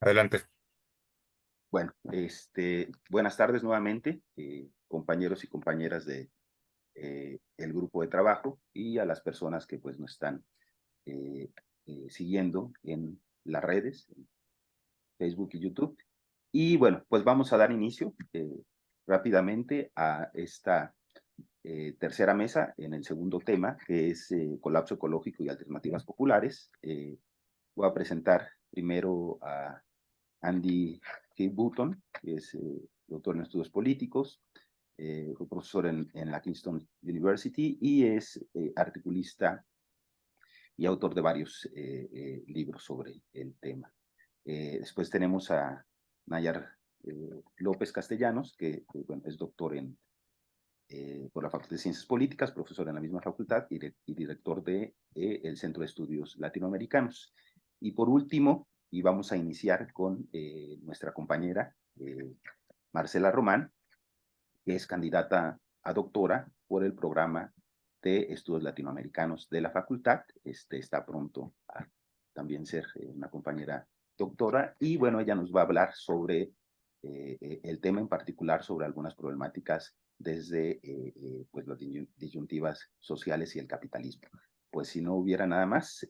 Adelante. Bueno, buenas tardes nuevamente, compañeros y compañeras de el grupo de trabajo y a las personas que pues nos están eh, siguiendo en las redes, en Facebook y YouTube. Y bueno, pues vamos a dar inicio rápidamente a esta tercera mesa en el segundo tema, que es colapso ecológico y alternativas populares. Voy a presentar primero a Andy K. Button, que es doctor en estudios políticos, fue profesor en la Kingston University y es articulista y autor de varios libros sobre el tema. Después tenemos a Nayar López Castellanos, que bueno, es doctor por la Facultad de Ciencias Políticas, profesor en la misma facultad y director de el Centro de Estudios Latinoamericanos. Y por último, y vamos a iniciar con nuestra compañera Marcela Román, que es candidata a doctora por el programa de estudios latinoamericanos de la facultad. Está pronto a también ser una compañera doctora y bueno, ella nos va a hablar sobre el tema en particular, sobre algunas problemáticas desde pues las disyuntivas sociales y el capitalismo. Pues si no hubiera nada más,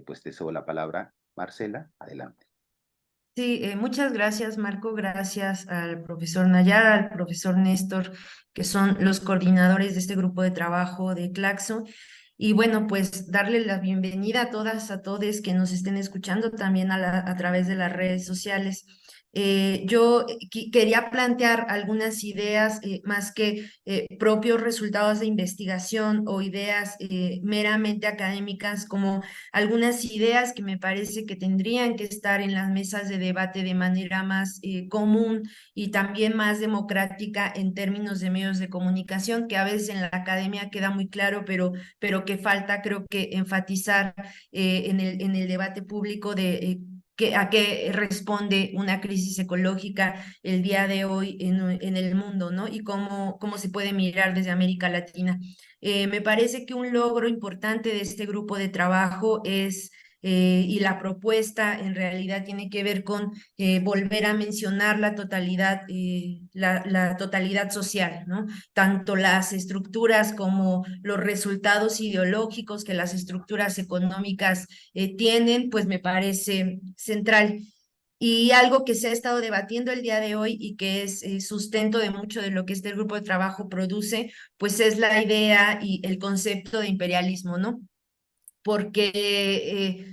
pues te cedo la palabra, Marcela, adelante. Sí, muchas gracias, Marco. Gracias al profesor Nayar, al profesor Néstor, que son los coordinadores de este grupo de trabajo de Claxo. Y bueno, pues darle la bienvenida a todas, a todos que nos estén escuchando también a través de las redes sociales. Yo quería plantear algunas ideas más que propios resultados de investigación o ideas meramente académicas, como algunas ideas que me parece que tendrían que estar en las mesas de debate de manera más común y también más democrática en términos de medios de comunicación, que a veces en la academia queda muy claro, pero que falta, creo que, enfatizar en el debate público de a qué responde una crisis ecológica el día de hoy en el mundo, ¿no? Y cómo se puede mirar desde América Latina. Me parece que un logro importante de este grupo de trabajo es, y la propuesta en realidad tiene que ver con volver a mencionar la totalidad, la totalidad social, ¿no? Tanto las estructuras como los resultados ideológicos que las estructuras económicas tienen, pues me parece central. Y algo que se ha estado debatiendo el día de hoy y que es sustento de mucho de lo que este grupo de trabajo produce, pues es la idea y el concepto de imperialismo, ¿no? Porque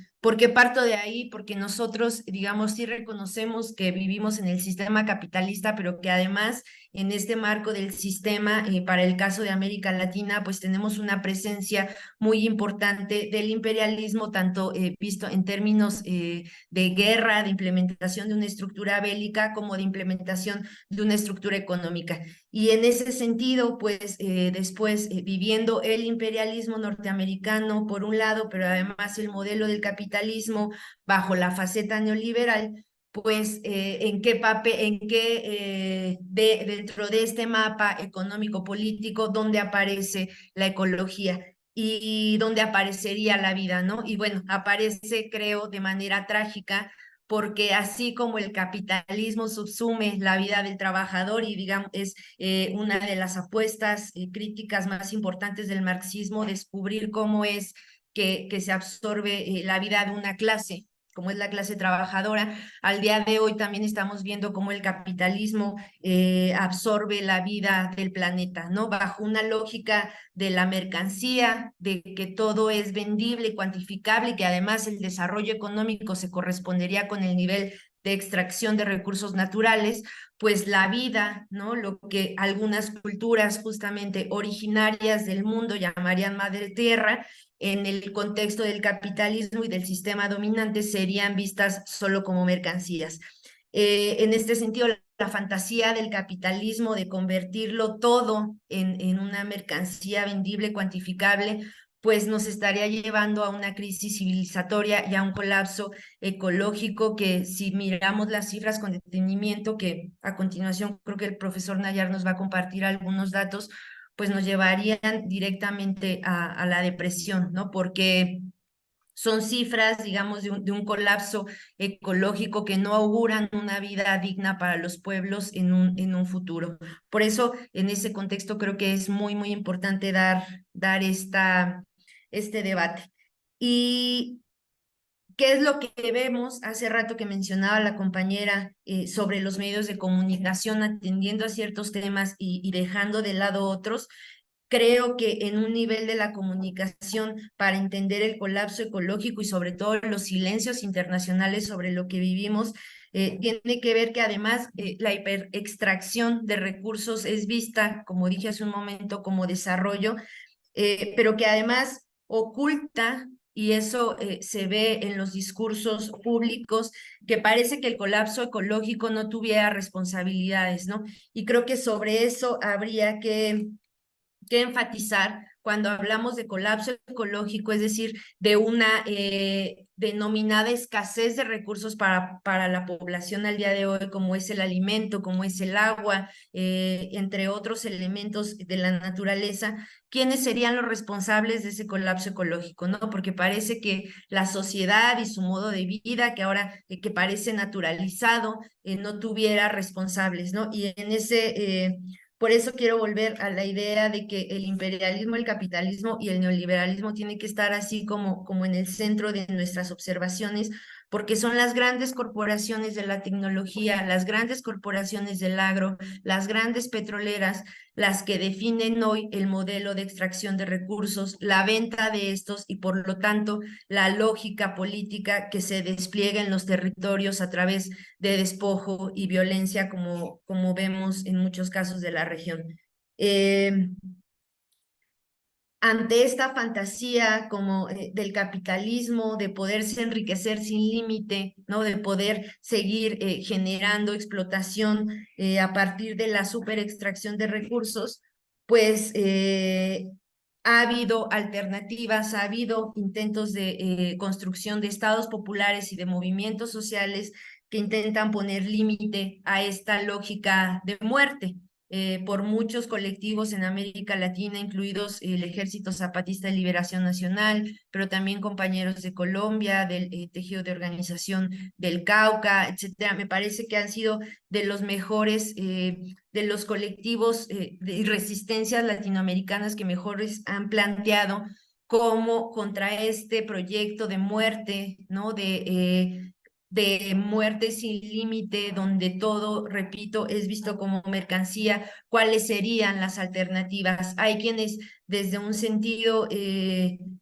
parto de ahí, porque nosotros, digamos, sí reconocemos que vivimos en el sistema capitalista, pero que además en este marco del sistema, para el caso de América Latina, pues tenemos una presencia muy importante del imperialismo, tanto visto en términos de guerra, de implementación de una estructura bélica, como de implementación de una estructura económica. Y en ese sentido, pues después viviendo el imperialismo norteamericano por un lado, pero además el modelo del capitalismo bajo la faceta neoliberal, pues dentro de este mapa económico-político, donde aparece la ecología y donde aparecería la vida, ¿no? Y bueno, aparece, creo, de manera trágica porque así como el capitalismo subsume la vida del trabajador y digamos es una de las apuestas críticas más importantes del marxismo, descubrir cómo es que se absorbe la vida de una clase, como es la clase trabajadora. Al día de hoy también estamos viendo cómo el capitalismo absorbe la vida del planeta, ¿no? Bajo una lógica de la mercancía, de que todo es vendible y cuantificable y que además el desarrollo económico se correspondería con el nivel de extracción de recursos naturales, pues la vida, ¿no? Lo que algunas culturas justamente originarias del mundo llamarían madre tierra, en el contexto del capitalismo y del sistema dominante serían vistas solo como mercancías. En este sentido, la fantasía del capitalismo de convertirlo todo en una mercancía vendible, cuantificable, pues nos estaría llevando a una crisis civilizatoria y a un colapso ecológico que si miramos las cifras con detenimiento, que a continuación creo que el profesor Nayar nos va a compartir algunos datos, pues nos llevarían directamente a la depresión, ¿no? Porque son cifras, digamos, de un colapso ecológico que no auguran una vida digna para los pueblos en un futuro. Por eso, en ese contexto, creo que es muy, muy importante dar este debate. Y ¿qué es lo que vemos hace rato que mencionaba la compañera sobre los medios de comunicación atendiendo a ciertos temas y dejando de lado otros? Creo que en un nivel de la comunicación para entender el colapso ecológico y sobre todo los silencios internacionales sobre lo que vivimos, tiene que ver que además la hiperextracción de recursos es vista, como dije hace un momento, como desarrollo, pero que además oculta, y eso se ve en los discursos públicos, que parece que el colapso ecológico no tuviera responsabilidades, ¿no? Y creo que sobre eso habría que enfatizar cuando hablamos de colapso ecológico, es decir, de una denominada escasez de recursos para la población al día de hoy, como es el alimento, como es el agua, entre otros elementos de la naturaleza. ¿Quiénes serían los responsables de ese colapso ecológico? ¿No? Porque parece que la sociedad y su modo de vida, que ahora que parece naturalizado, no tuviera responsables, ¿no? Y en ese por eso quiero volver a la idea de que el imperialismo, el capitalismo y el neoliberalismo tienen que estar así como en el centro de nuestras observaciones, porque son las grandes corporaciones de la tecnología, las grandes corporaciones del agro, las grandes petroleras, las que definen hoy el modelo de extracción de recursos, la venta de estos y por lo tanto la lógica política que se despliega en los territorios a través de despojo y violencia, como vemos en muchos casos de la región. Eh, Ante esta fantasía como del capitalismo, de poderse enriquecer sin límite, ¿no? De poder seguir generando explotación a partir de la superextracción de recursos, pues ha habido alternativas, ha habido intentos de construcción de estados populares y de movimientos sociales que intentan poner límite a esta lógica de muerte por muchos colectivos en América Latina, incluidos el Ejército Zapatista de Liberación Nacional, pero también compañeros de Colombia, del tejido de organización del Cauca, etcétera. Me parece que han sido de los mejores, de los colectivos de resistencias latinoamericanas que mejores han planteado cómo contra este proyecto de muerte, ¿no? De muerte sin límite, donde todo, repito, es visto como mercancía, ¿cuáles serían las alternativas? Hay quienes desde un sentido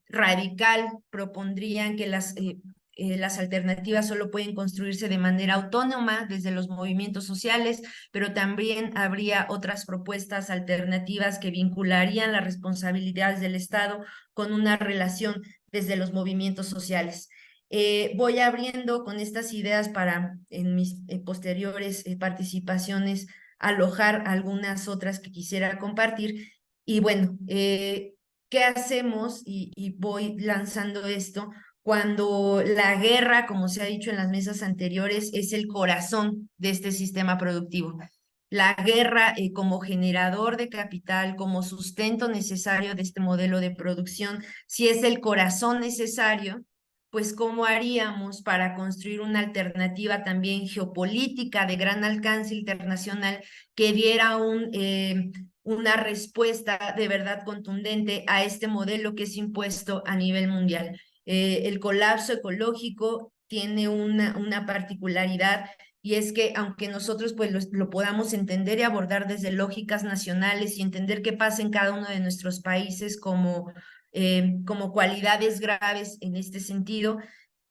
radical propondrían que las alternativas solo pueden construirse de manera autónoma desde los movimientos sociales, pero también habría otras propuestas alternativas que vincularían las responsabilidades del Estado con una relación desde los movimientos sociales. Voy abriendo con estas ideas para en mis posteriores participaciones alojar algunas otras que quisiera compartir. Y bueno, ¿qué hacemos? Y voy lanzando esto cuando la guerra, como se ha dicho en las mesas anteriores, es el corazón de este sistema productivo. La guerra como generador de capital, como sustento necesario de este modelo de producción, si es el corazón necesario, pues cómo haríamos para construir una alternativa también geopolítica de gran alcance internacional que diera una respuesta de verdad contundente a este modelo que es impuesto a nivel mundial. El colapso ecológico tiene una particularidad y es que aunque nosotros pues lo podamos entender y abordar desde lógicas nacionales y entender qué pasa en cada uno de nuestros países como cualidades graves en este sentido,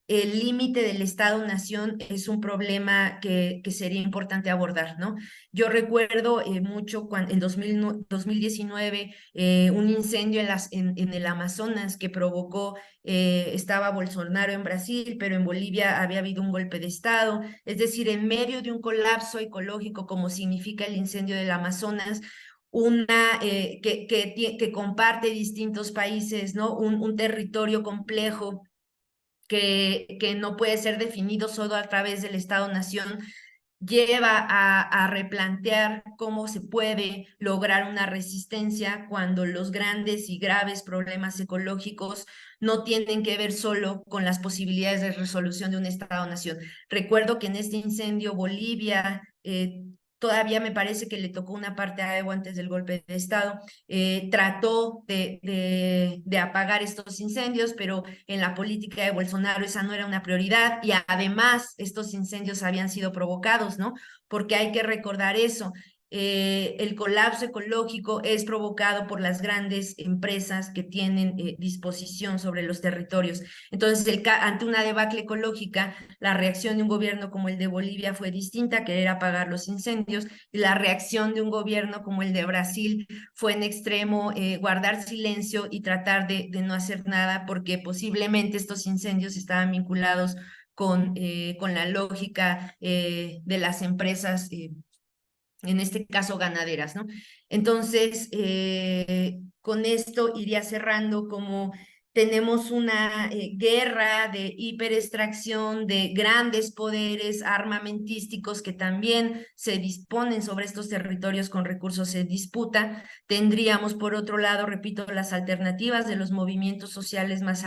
el límite del Estado-Nación es un problema que sería importante abordar, ¿no? Yo recuerdo mucho cuando en 2019 un incendio en el Amazonas que provocó, estaba Bolsonaro en Brasil, pero en Bolivia había habido un golpe de Estado, es decir, en medio de un colapso ecológico como significa el incendio del Amazonas, que comparte distintos países, ¿no? Un territorio complejo que no puede ser definido solo a través del Estado-Nación, lleva a replantear cómo se puede lograr una resistencia cuando los grandes y graves problemas ecológicos no tienen que ver solo con las posibilidades de resolución de un Estado-nación. Recuerdo que en este incendio Bolivia, todavía me parece que le tocó una parte a Evo antes del golpe de Estado, trató de apagar estos incendios, pero en la política de Bolsonaro esa no era una prioridad y además estos incendios habían sido provocados, ¿no? Porque hay que recordar eso. El colapso ecológico es provocado por las grandes empresas que tienen disposición sobre los territorios. Entonces, ante una debacle ecológica, la reacción de un gobierno como el de Bolivia fue distinta, querer apagar los incendios, y la reacción de un gobierno como el de Brasil fue en extremo guardar silencio y tratar de no hacer nada, porque posiblemente estos incendios estaban vinculados con la lógica de las empresas en este caso ganaderas, ¿no? Entonces, con esto iría cerrando como tenemos una guerra de hiperextracción de grandes poderes armamentísticos que también se disponen sobre estos territorios con recursos en disputa. Tendríamos, por otro lado, repito, las alternativas de los movimientos sociales más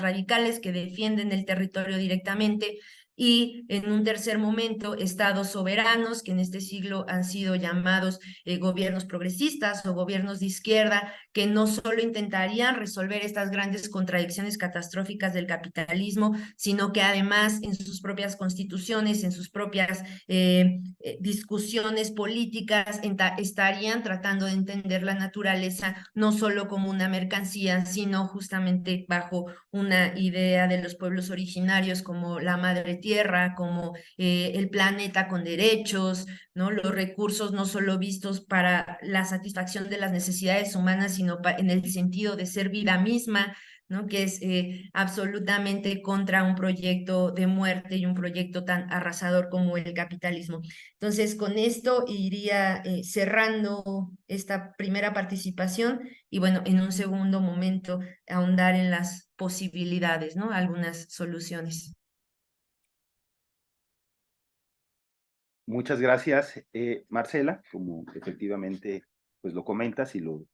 radicales que defienden el territorio directamente, y en un tercer momento estados soberanos que en este siglo han sido llamados gobiernos progresistas o gobiernos de izquierda, que no solo intentarían resolver estas grandes contradicciones catastróficas del capitalismo, sino que además en sus propias constituciones, en sus propias discusiones políticas, estarían tratando de entender la naturaleza no solo como una mercancía, sino justamente bajo una idea de los pueblos originarios como la madre tierra, como el planeta con derechos, ¿no? Los recursos no solo vistos para la satisfacción de las necesidades humanas, sino en el sentido de ser vida misma, ¿no? Que es absolutamente contra un proyecto de muerte y un proyecto tan arrasador como el capitalismo. Entonces, con esto iría cerrando esta primera participación y bueno, en un segundo momento ahondar en las posibilidades, ¿no? Algunas soluciones. Muchas gracias, Marcela, como efectivamente pues lo comentas y lo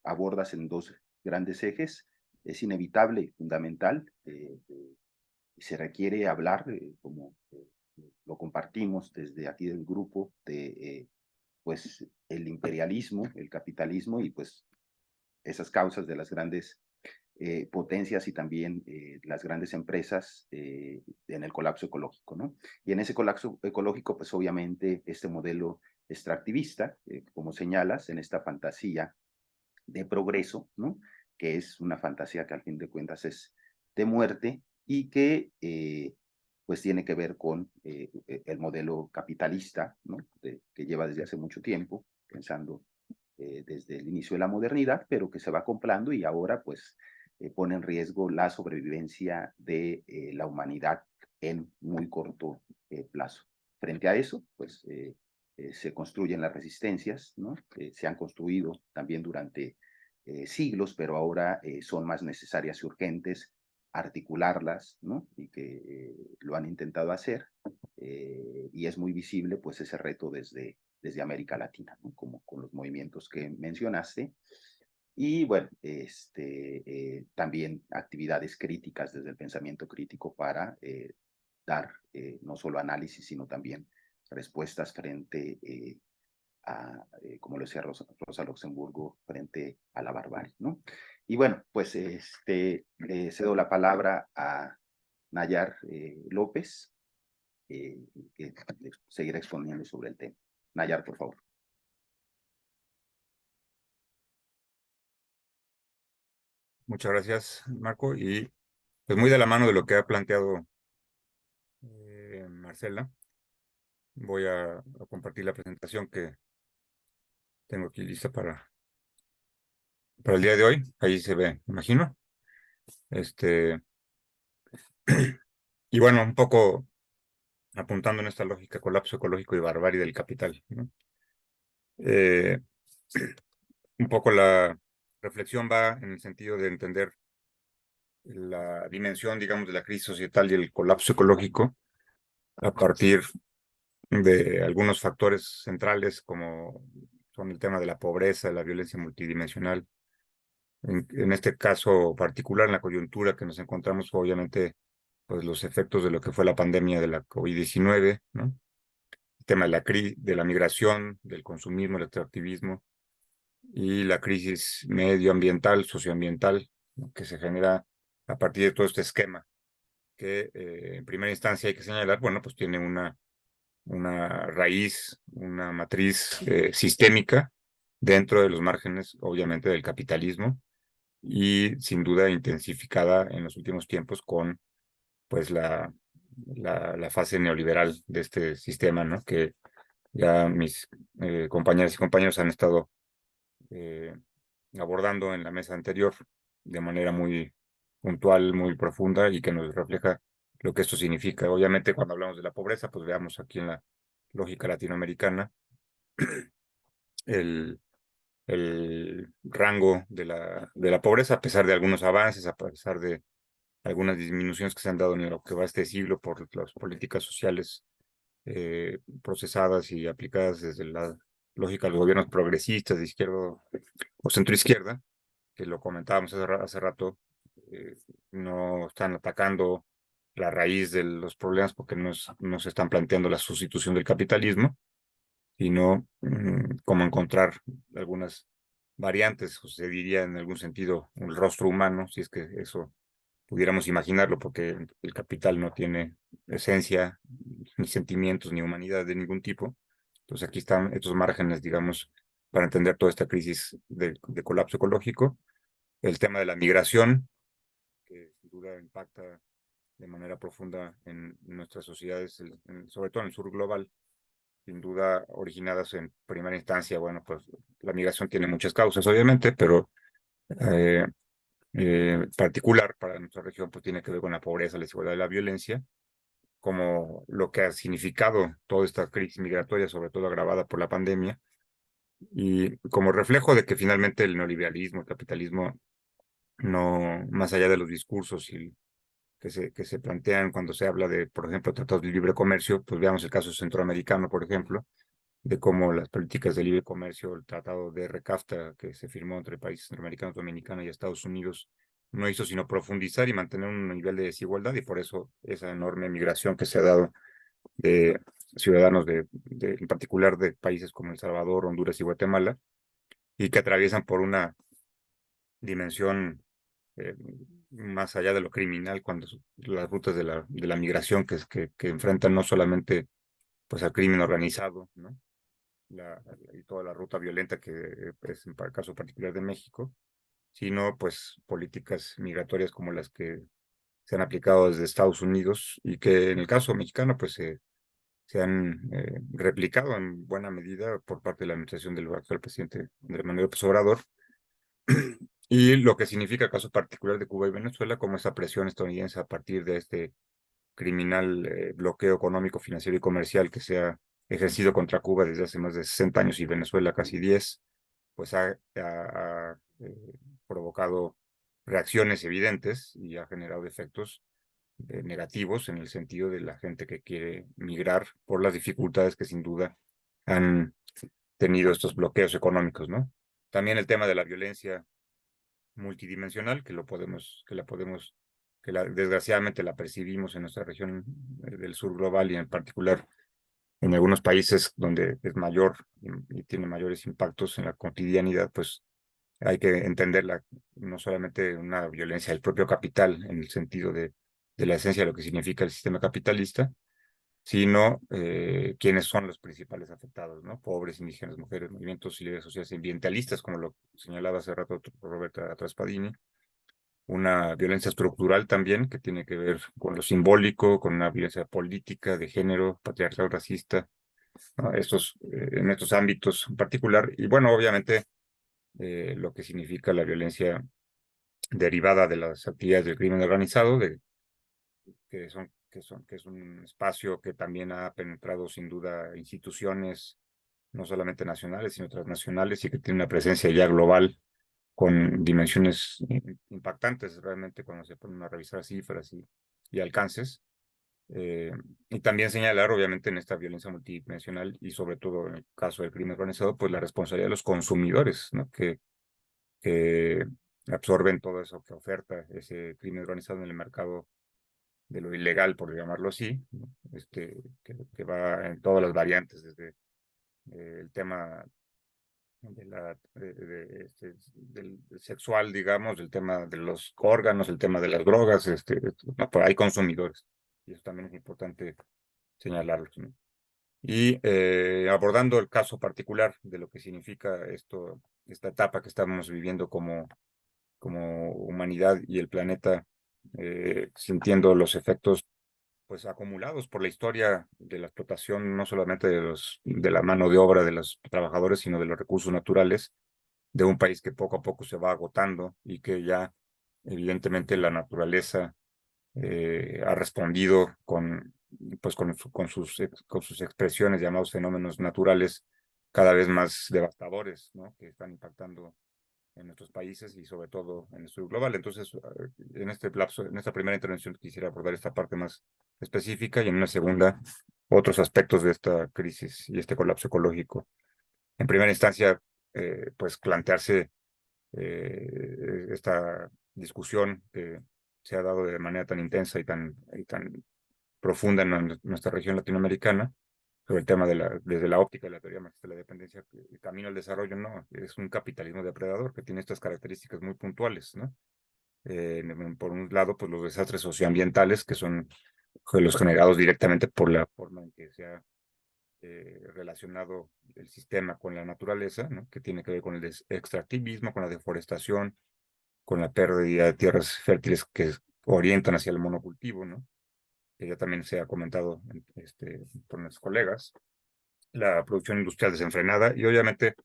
abordas en dos grandes ejes. Es inevitable y fundamental, y se requiere hablar, como lo compartimos desde aquí del grupo, de pues el imperialismo, el capitalismo y pues esas causas de las grandes potencias y también las grandes empresas en el colapso ecológico, ¿no? Y en ese colapso ecológico, pues obviamente este modelo extractivista, como señalas, en esta fantasía de progreso, ¿no? Que es una fantasía que al fin de cuentas es de muerte y que pues tiene que ver con el modelo capitalista, ¿no? Que lleva desde hace mucho tiempo, pensando desde el inicio de la modernidad, pero que se va comprando y ahora pues pone en riesgo la sobrevivencia de la humanidad en muy corto plazo. Frente a eso, pues se construyen las resistencias, ¿no? Se han construido también durante siglos, pero ahora son más necesarias y urgentes articularlas, ¿no? Y que lo han intentado hacer, y es muy visible pues ese reto desde América Latina, ¿no? Como con los movimientos que mencionaste. Y bueno, también actividades críticas desde el pensamiento crítico para dar no solo análisis, sino también respuestas frente como lo decía Rosa Luxemburgo, frente a la barbarie, ¿no? Y bueno, pues cedo la palabra a Nayar López, que seguirá exponiendo sobre el tema. Nayar, por favor. Muchas gracias, Marco. Y pues muy de la mano de lo que ha planteado Marcela, voy a compartir la presentación que tengo aquí lista para el día de hoy. Ahí se ve, me imagino. Y bueno, un poco apuntando en esta lógica colapso ecológico y barbarie del capital, ¿no? Un poco la reflexión va en el sentido de entender la dimensión, digamos, de la crisis societal y el colapso ecológico a partir de algunos factores centrales como son el tema de la pobreza, la violencia multidimensional. En este caso particular, en la coyuntura que nos encontramos, obviamente, pues los efectos de lo que fue la pandemia de la COVID-19, ¿no? El tema de de la migración, del consumismo, el extractivismo y la crisis medioambiental, socioambiental, ¿no? Que se genera a partir de todo este esquema, que en primera instancia hay que señalar, bueno, pues tiene una raíz, una matriz sistémica dentro de los márgenes, obviamente, del capitalismo y sin duda intensificada en los últimos tiempos con pues la fase neoliberal de este sistema, ¿no? Que ya mis compañeras y compañeros han estado eh, abordando en la mesa anterior de manera muy puntual, muy profunda y que nos refleja lo que esto significa. Obviamente, cuando hablamos de la pobreza, pues veamos aquí en la lógica latinoamericana el, el rango de la pobreza, a pesar de algunos avances, a pesar de algunas disminuciones que se han dado en lo que va este siglo por las políticas sociales procesadas y aplicadas desde la lógica de los gobiernos progresistas de izquierda o centroizquierda, que lo comentábamos hace rato, eh, no están atacando la raíz de los problemas porque no se están planteando la sustitución del capitalismo, sino cómo encontrar algunas variantes, o se diría en algún sentido un rostro humano, si es que eso pudiéramos imaginarlo, porque el capital no tiene esencia, ni sentimientos, ni humanidad de ningún tipo. Entonces aquí están estos márgenes, digamos, para entender toda esta crisis de colapso ecológico. El tema de la migración, que sin duda impacta de manera profunda en nuestras sociedades, sobre todo en el sur global, sin duda originadas en primera instancia. Bueno, pues la migración tiene muchas causas, obviamente, pero eh, particular para nuestra región, pues tiene que ver con la pobreza, la desigualdad y la violencia, como lo que ha significado toda esta crisis migratoria, sobre todo agravada por la pandemia, y como reflejo de que finalmente el neoliberalismo, el capitalismo, no, más allá de los discursos que se plantean cuando se habla de, por ejemplo, tratados de libre comercio, pues veamos el caso centroamericano, por ejemplo, de cómo las políticas de libre comercio, el tratado de RECAFTA que se firmó entre países centroamericanos, dominicanos y Estados Unidos, no hizo sino profundizar y mantener un nivel de desigualdad, y por eso esa enorme migración que se ha dado de ciudadanos en particular de países como El Salvador, Honduras y Guatemala, y que atraviesan por una dimensión eh, más allá de lo criminal, cuando las rutas de la migración que enfrentan no solamente pues al crimen organizado, ¿no? Y toda la ruta violenta que es en el caso particular de México, sino pues políticas migratorias como las que se han aplicado desde Estados Unidos y que en el caso mexicano pues se han replicado en buena medida por parte de la administración del actual presidente Andrés Manuel López Obrador, y lo que significa el caso particular de Cuba y Venezuela como esa presión estadounidense a partir de este criminal bloqueo económico, financiero y comercial que se ha ejercido contra Cuba desde hace más de 60 años y Venezuela casi 10, pues ha provocado reacciones evidentes y ha generado efectos negativos en el sentido de la gente que quiere migrar por las dificultades que sin duda han tenido estos bloqueos económicos, ¿no? También el tema de la violencia multidimensional, desgraciadamente la percibimos en nuestra región del sur global y en particular en algunos países donde es mayor y tiene mayores impactos en la cotidianidad, pues hay que entenderla no solamente una violencia del propio capital en el sentido de la esencia de lo que significa el sistema capitalista, sino quiénes son los principales afectados, ¿no? Pobres, indígenas, mujeres, movimientos y líderes sociales ambientalistas, como lo señalaba hace rato Roberta Traspadini, una violencia estructural también que tiene que ver con lo simbólico, con una violencia política, de género, patriarcal, racista, ¿no? En estos ámbitos en particular, y bueno, obviamente lo que significa la violencia derivada de las actividades del crimen organizado, que es un espacio que también ha penetrado sin duda instituciones, no solamente nacionales, sino transnacionales, y que tiene una presencia ya global con dimensiones impactantes realmente cuando se ponen a revisar cifras y alcances. Y también señalar, obviamente, en esta violencia multidimensional y sobre todo en el caso del crimen organizado, pues la responsabilidad de los consumidores, ¿no? Que absorben todo eso que oferta ese crimen organizado en el mercado de lo ilegal, por llamarlo así, ¿no? Que va en todas las variantes, desde el tema del sexual, digamos, el tema de los órganos, el tema de las drogas, no, pero hay consumidores, y eso también es importante señalarlo, ¿no? Y abordando el caso particular de lo que significa esta etapa que estamos viviendo como humanidad y el planeta, sintiendo los efectos pues acumulados por la historia de la explotación, no solamente de la mano de obra de los trabajadores, sino de los recursos naturales de un país que poco a poco se va agotando y que ya evidentemente la naturaleza ha respondido con sus expresiones llamados fenómenos naturales cada vez más devastadores, ¿no? Que están impactando en nuestros países y sobre todo en el sur global. Entonces, en este lapso, en esta primera intervención quisiera abordar esta parte más específica y en una segunda otros aspectos de esta crisis y este colapso ecológico. En primera instancia, pues plantearse esta discusión que se ha dado de manera tan intensa y tan profunda en nuestra región latinoamericana sobre el tema desde la óptica de la teoría marxista de la dependencia, el camino al desarrollo no, es un capitalismo depredador que tiene estas características muy puntuales, ¿no? Por un lado, pues los desastres socioambientales que son los generados directamente por la forma en que se ha relacionado el sistema con la naturaleza, ¿no? Que tiene que ver con el extractivismo, con la deforestación, con la pérdida de tierras fértiles que orientan hacia el monocultivo, ¿no? Que ya también se ha comentado por nuestros colegas, la producción industrial desenfrenada y obviamente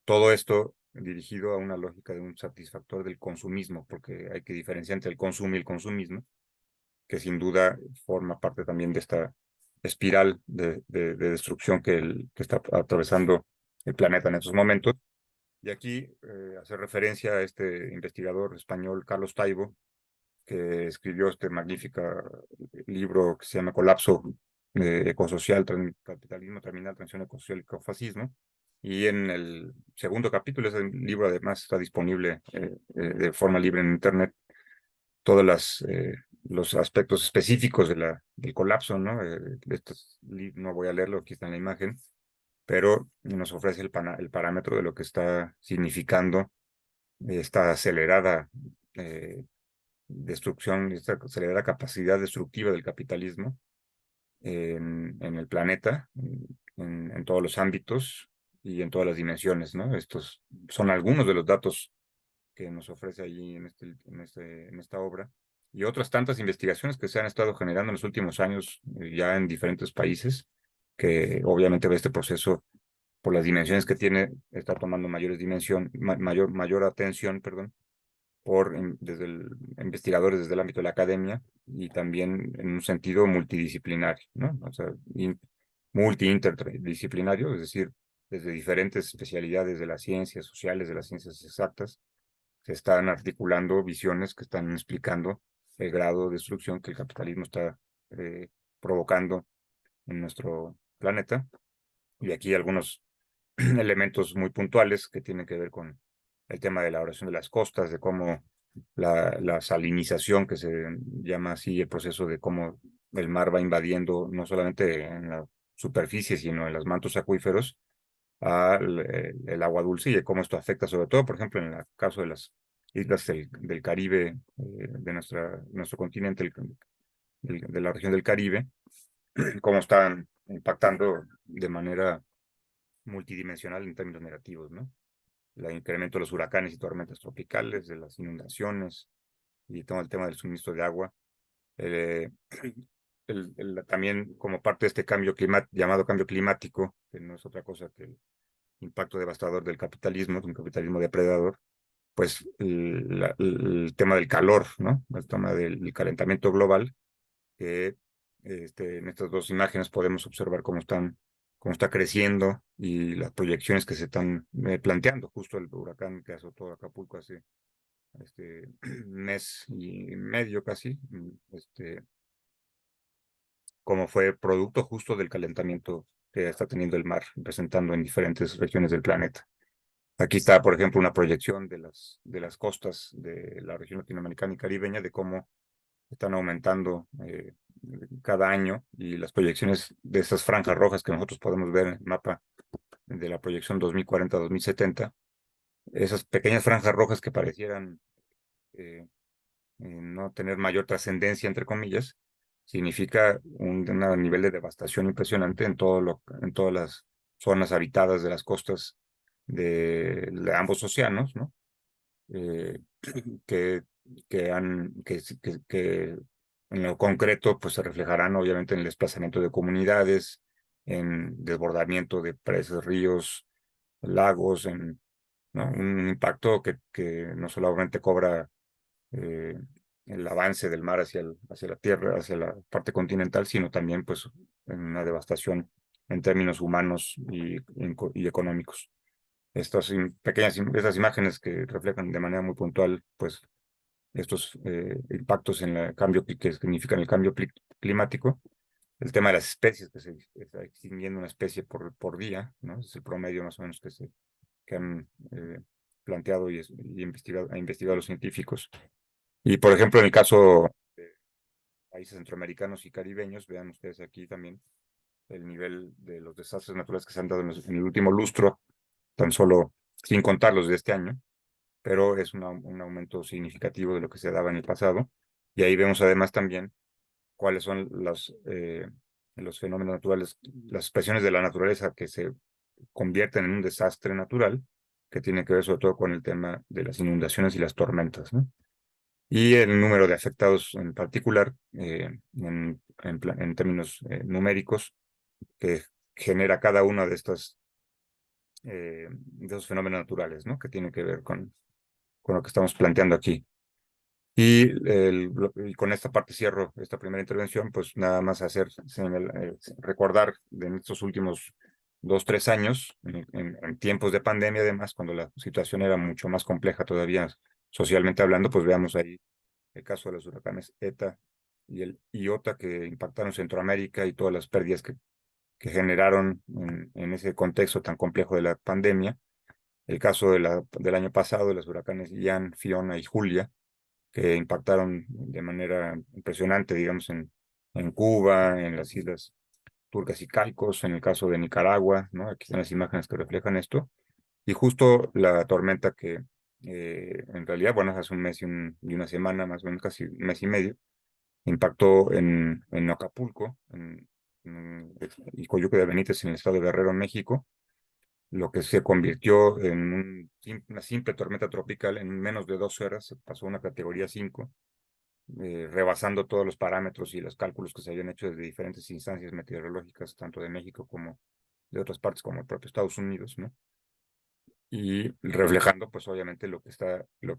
todo esto dirigido a una lógica de un satisfactor del consumismo, porque hay que diferenciar entre el consumo y el consumismo, que sin duda forma parte también de esta espiral de destrucción que está atravesando el planeta en estos momentos. Y aquí hacer referencia a este investigador español, Carlos Taibo, que escribió este magnífico libro que se llama Colapso ecosocial, capitalismo terminal, transición ecosocial y ecofascismo. Y en el segundo capítulo, ese libro además está disponible de forma libre en Internet, todos los aspectos específicos del colapso, ¿no? No voy a leerlo, aquí está en la imagen, pero nos ofrece el parámetro de lo que está significando esta acelerada destrucción, esta acelerada capacidad destructiva del capitalismo en el planeta, en todos los ámbitos y en todas las dimensiones, ¿no? Estos son algunos de los datos que nos ofrece allí en esta obra y otras tantas investigaciones que se han estado generando en los últimos años ya en diferentes países, que obviamente ve este proceso por las dimensiones que tiene, está tomando mayor atención, perdón, investigadores desde el ámbito de la academia y también en un sentido multidisciplinario, ¿no? O sea, multi-interdisciplinario, es decir, desde diferentes especialidades de las ciencias sociales, de las ciencias exactas, se están articulando visiones que están explicando el grado de destrucción que el capitalismo está provocando en nuestro planeta. Y aquí algunos elementos muy puntuales que tienen que ver con el tema de la erosión de las costas, de cómo la salinización, que se llama así, el proceso de cómo el mar va invadiendo no solamente en la superficie, sino en los mantos acuíferos, el agua dulce y de cómo esto afecta sobre todo, por ejemplo, en el caso de las islas del Caribe, de nuestro continente, de la región del Caribe, cómo están impactando de manera multidimensional en términos negativos, ¿no? El incremento de los huracanes y tormentas tropicales, de las inundaciones y todo el tema del suministro de agua. Eh, También como parte de este llamado cambio climático, que no es otra cosa que el impacto devastador del capitalismo, de un capitalismo depredador, pues el tema del calor, ¿no? El tema del calentamiento global, que en estas dos imágenes podemos observar cómo está creciendo y las proyecciones que se están planteando. Justo el huracán que azotó Acapulco hace mes y medio casi, como fue producto justo del calentamiento que está teniendo el mar, presentando en diferentes regiones del planeta. Aquí está, por ejemplo, una proyección de las costas de la región latinoamericana y caribeña, de cómo están aumentando cada año, y las proyecciones de esas franjas rojas que nosotros podemos ver en el mapa de la proyección 2040-2070, esas pequeñas franjas rojas que parecieran no tener mayor trascendencia, entre comillas, significa un nivel de devastación impresionante en en todas las zonas habitadas de las costas de ambos océanos, ¿no? Eh, que, que en lo concreto pues se reflejarán obviamente en el desplazamiento de comunidades, en desbordamiento de presas, ríos, lagos, ¿no? Un impacto que no solamente cobra eh, el avance del mar hacia la tierra, hacia la parte continental, sino también pues en una devastación en términos humanos y económicos. Estas estas imágenes que reflejan de manera muy puntual pues estos impactos en el cambio que significan el cambio climático. El tema de las especies, que se está extinguiendo una especie por día, ¿no? Es el promedio más o menos que han planteado y investigado los científicos. Y por ejemplo, en el caso de países centroamericanos y caribeños, vean ustedes aquí también el nivel de los desastres naturales que se han dado en el último lustro, tan solo sin contar los de este año, pero es un aumento significativo de lo que se daba en el pasado. Y ahí vemos además también cuáles son los fenómenos naturales, las expresiones de la naturaleza que se convierten en un desastre natural, que tiene que ver sobre todo con el tema de las inundaciones y las tormentas, ¿no? Y el número de afectados en particular, en términos numéricos, que genera cada uno de esos fenómenos naturales, ¿no? Que tiene que ver con lo que estamos planteando aquí. Y con esta parte cierro esta primera intervención, pues nada más recordar de estos últimos 2, 3 años, en tiempos de pandemia además, cuando la situación era mucho más compleja todavía socialmente hablando, pues veamos ahí el caso de los huracanes ETA y el Iota que impactaron Centroamérica y todas las pérdidas que generaron en ese contexto tan complejo de la pandemia. El caso del año pasado de los huracanes Ian, Fiona y Julia, que impactaron de manera impresionante, digamos, en Cuba, en las islas Turcas y Caicos, en el caso de Nicaragua, ¿no? Aquí están las imágenes que reflejan esto. Y justo la tormenta que en realidad, bueno, hace un mes y una semana, más o menos casi un mes y medio, impactó en Acapulco, y Coyuca de Benítez, en el estado de Guerrero, en México, lo que se convirtió en una simple tormenta tropical. En menos de 2 horas se pasó a una categoría 5, rebasando todos los parámetros y los cálculos que se habían hecho desde diferentes instancias meteorológicas, tanto de México como de otras partes, como el propio Estados Unidos, ¿no? Y reflejando, pues obviamente,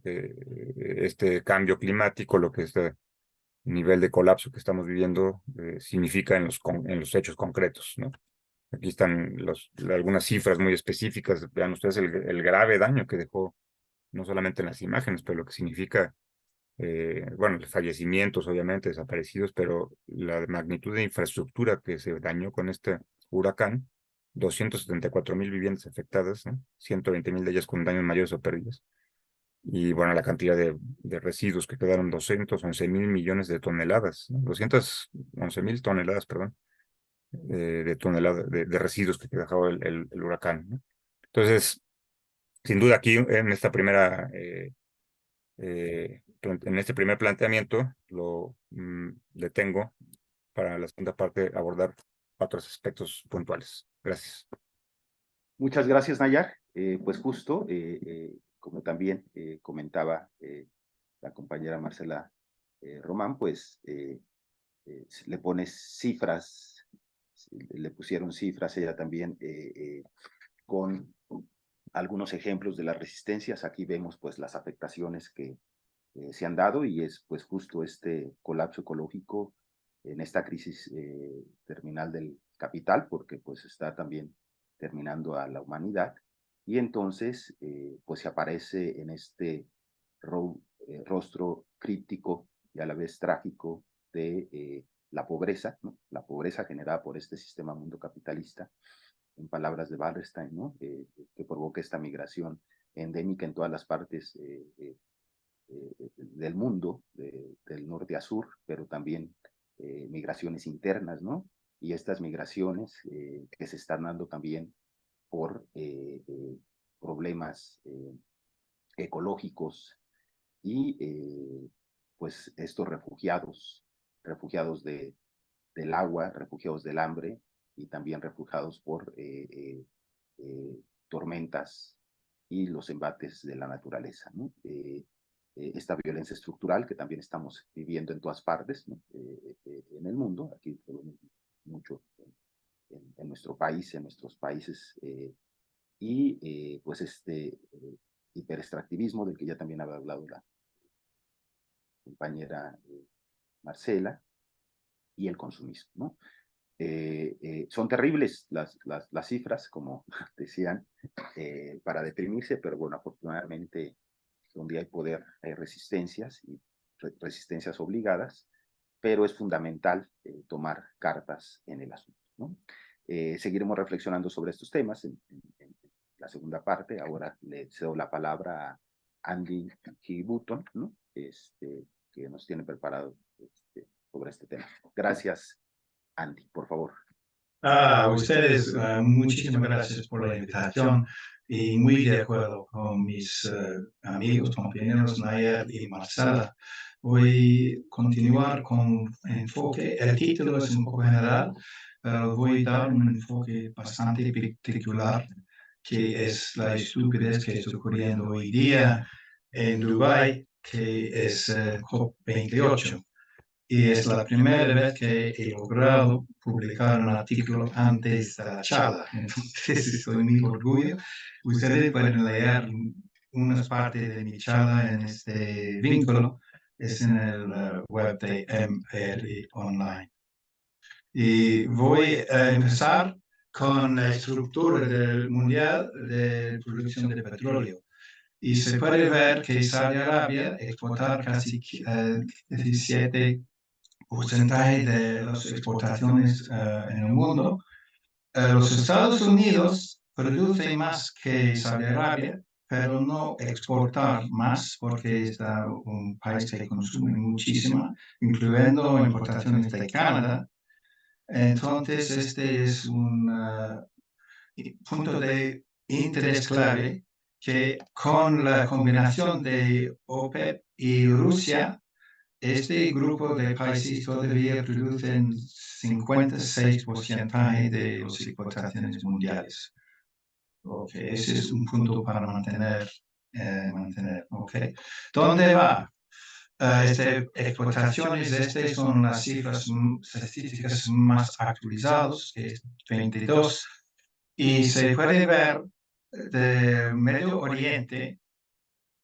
este cambio climático, lo que este nivel de colapso que estamos viviendo significa en los hechos concretos, ¿no? Aquí están algunas cifras muy específicas. Vean ustedes el grave daño que dejó, no solamente en las imágenes, pero lo que significa, bueno, fallecimientos, obviamente, desaparecidos, pero la magnitud de infraestructura que se dañó con este huracán: 274,000 viviendas afectadas, ¿no? 120,000 de ellas con daños mayores o pérdidas. Y bueno, la cantidad de residuos que quedaron: 211,000 millones de toneladas, ¿no? 211,000 toneladas, perdón, de residuos que dejó el huracán, ¿no? Entonces, sin duda aquí en en este primer planteamiento lo detengo para la segunda parte abordar otros aspectos puntuales. Gracias. Muchas gracias, Nayar. Pues justo, como también comentaba la compañera Marcela Román, pues le pones cifras, le pusieron cifras ella también con algunos ejemplos de las resistencias. Aquí vemos pues las afectaciones que se han dado, y es pues justo este colapso ecológico en esta crisis terminal del capital, porque pues está también terminando a la humanidad. Y entonces pues se aparece en este rostro críptico y a la vez trágico de la pobreza, ¿no? La pobreza generada por este sistema mundo capitalista, en palabras de Wallerstein, ¿no? Que provoca esta migración endémica en todas las partes del mundo, del norte a sur, pero también migraciones internas, ¿no? Y estas migraciones que se están dando también por problemas ecológicos y pues estos refugiados del agua, refugiados del hambre y también refugiados por tormentas y los embates de la naturaleza, ¿no? Esta violencia estructural que también estamos viviendo en todas partes, ¿no? En el mundo, aquí mucho en nuestro país, en nuestros países, pues este hiperextractivismo del que ya también había hablado la compañera Marcela, y el consumismo, ¿no? Son terribles las cifras, como decían, para deprimirse, pero bueno, afortunadamente donde hay poder hay resistencias y resistencias obligadas, pero es fundamental tomar cartas en el asunto, ¿no? Seguiremos reflexionando sobre estos temas en la segunda parte. Ahora le cedo la palabra a Andy Higginbotham, ¿no? Que nos tiene preparado sobre este tema. Gracias, Andy, por favor. A ustedes, muchísimas gracias por la invitación y muy de acuerdo con mis amigos, compañeros Nayar y Marcela. Voy a continuar con enfoque. El título es un poco general, pero voy a dar un enfoque bastante particular, que es la estupidez que está ocurriendo hoy día en Dubái, que es COP28. Y es la primera vez que he logrado publicar un artículo antes de la charla. Entonces, estoy muy orgulloso. Ustedes pueden leer unas partes de mi charla en este vínculo. Es en el web de MRI Online. Y voy a empezar con la estructura del mundial de producción de petróleo. Y se puede ver que Saudi Arabia exporta casi 17 porcentaje de las exportaciones en el mundo. Los Estados Unidos producen más que Saudi Arabia, pero no exportar más porque es un país que consume muchísimo, incluyendo importaciones de Canadá. Entonces, este es un punto de interés clave que con la combinación de OPEP y Rusia, este grupo de países todavía producen 56% de las exportaciones mundiales. Okay, ese es un punto para mantener. Okay. ¿Dónde va? Exportaciones, estas son las cifras estadísticas más actualizadas, que es 22, y se puede ver de Medio Oriente,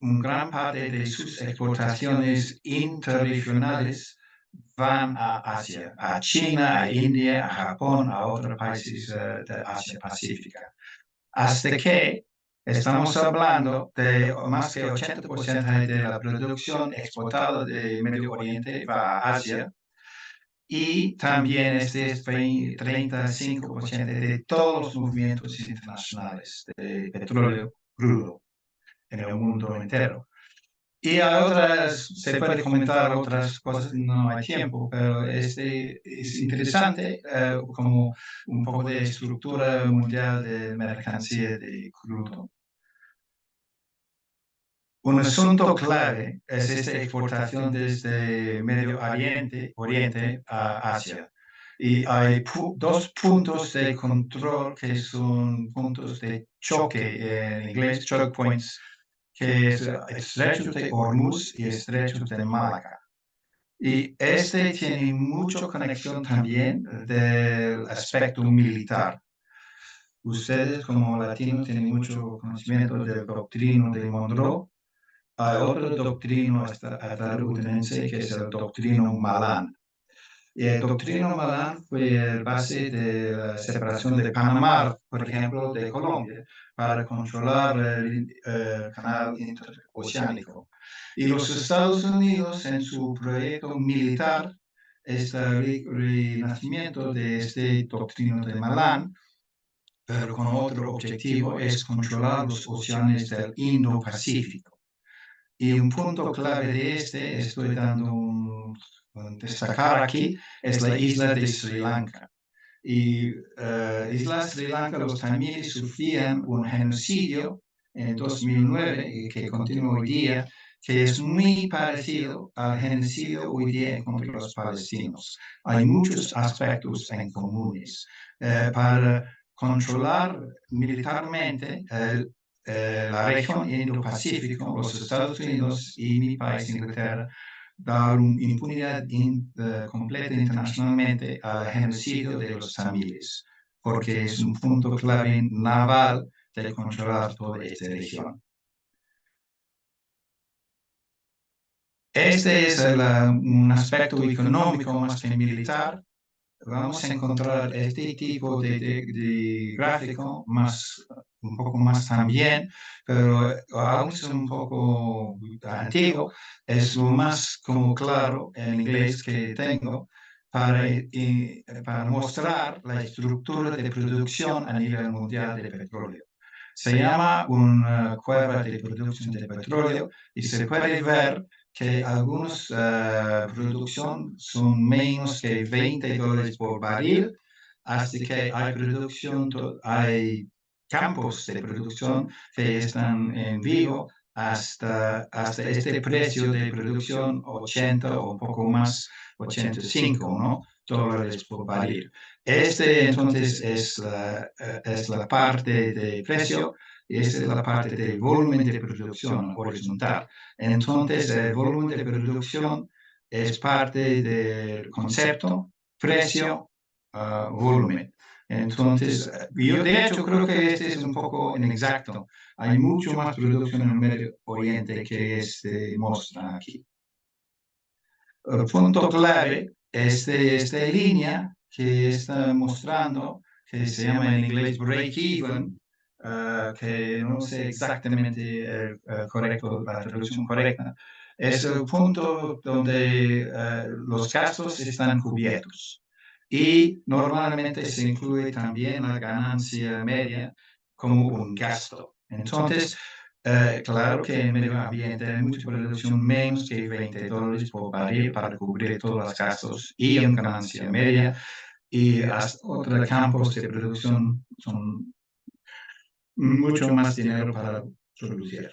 una gran parte de sus exportaciones interregionales van a Asia, a China, a India, a Japón, a otros países de Asia Pacífica. Hasta que estamos hablando de más que 80% de la producción exportada de Medio Oriente va a Asia, y también este es 35% de todos los movimientos internacionales de petróleo crudo en el mundo entero. Y a otras, se puede comentar otras cosas, no hay tiempo, pero es interesante como un poco de estructura mundial de mercancía de crudo. Un asunto clave es esta exportación desde Medio Oriente a Asia. Y hay dos puntos de control que son puntos de choque, en inglés, choke points, que es el estrecho de Hormuz y el estrecho de Malaca. Y este tiene mucha conexión también del aspecto militar. Ustedes como latinos tienen mucho conocimiento del doctrino de Monroe. Hay otro doctrino estadounidense que es el doctrino Malan. Y el doctrino Malan fue el base de la separación de Panamá, por ejemplo, de Colombia, para controlar el canal interoceánico. Y los Estados Unidos, en su proyecto militar, este renacimiento de este doctrina de Malan, pero con otro objetivo, es controlar los océanos del Indo-Pacífico. Y un punto clave de estoy dando un destacar aquí, es la isla de Sri Lanka. Y isla Sri Lanka, los tamiles sufrían un genocidio en 2009 y que continúa hoy día, que es muy parecido al genocidio hoy día contra los palestinos. Hay muchos aspectos en comunes. Para controlar militarmente la región Indo-Pacífico, los Estados Unidos y mi país, Inglaterra, dar una impunidad completa internacionalmente al genocidio de los tamiles, porque es un punto clave naval de controlar toda esta región. Este es un aspecto económico más que militar. Vamos a encontrar este tipo de gráfico un poco más también, pero aún es un poco antiguo, es lo más como claro en inglés que tengo para mostrar la estructura de producción a nivel mundial de petróleo. Se llama una cueva de producción de petróleo y se puede ver que algunas producciones son menos que $20 por barril, así que hay campos de producción que están en vivo hasta este precio de producción 80 o un poco más, 85, ¿no? $, por barril. Entonces es la parte de precio y esta es la parte del volumen de producción horizontal. Entonces, el volumen de producción es parte del concepto precio, volumen. Entonces, yo de hecho creo que este es un poco inexacto. Hay mucho más producción en el Medio Oriente que muestra aquí. El punto clave es esta línea que está mostrando, que se llama en inglés break-even, que no sé exactamente la traducción correcta, es el punto donde los gastos están cubiertos. Y normalmente se incluye también la ganancia media como un gasto. Entonces, claro que en medio ambiente hay mucha producción menos que $20 por barril para cubrir todos los gastos y en ganancia media. Y otros campos de producción son mucho más dinero para producir.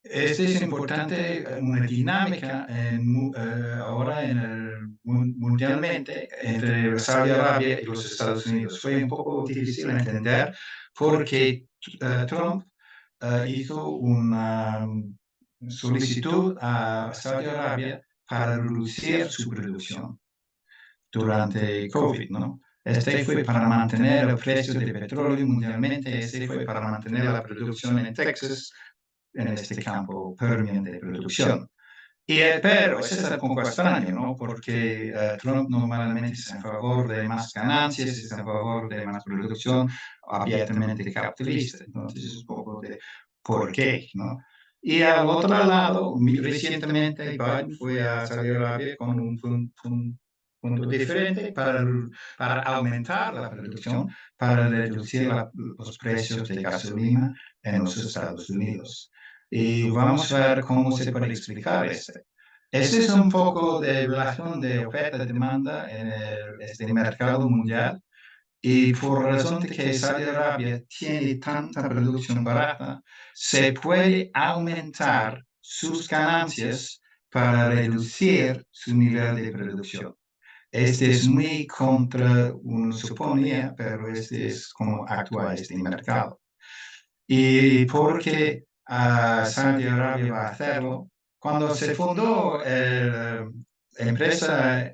Este es importante, una dinámica ahora mundialmente entre Saudi Arabia y los Estados Unidos. Fue un poco difícil entender porque Trump hizo una solicitud a Saudi Arabia para reducir su producción durante COVID, ¿no? Este fue para mantener el precio del petróleo mundialmente, este fue para mantener la producción en Texas, en este campo Permian de producción. Pero eso es un poco extraño, ¿no? Porque Trump normalmente está en favor de más ganancias, está en favor de más producción abiertamente capitalista. Entonces es un poco de por qué, ¿no? Y al otro lado, recientemente Biden fue a Saudi Arabia con un punto diferente para aumentar la producción, para reducir los precios de gasolina en los Estados Unidos. Y vamos a ver cómo se puede explicar esto. Este es un poco de relación de oferta-demanda en este mercado mundial. Y por razón de que Saudi Arabia tiene tanta producción barata, se puede aumentar sus ganancias para reducir su nivel de producción. Este es muy contra, uno suponía, pero este es como actúa este mercado. Y porque Saudi Arabia va a hacerlo, cuando se fundó la empresa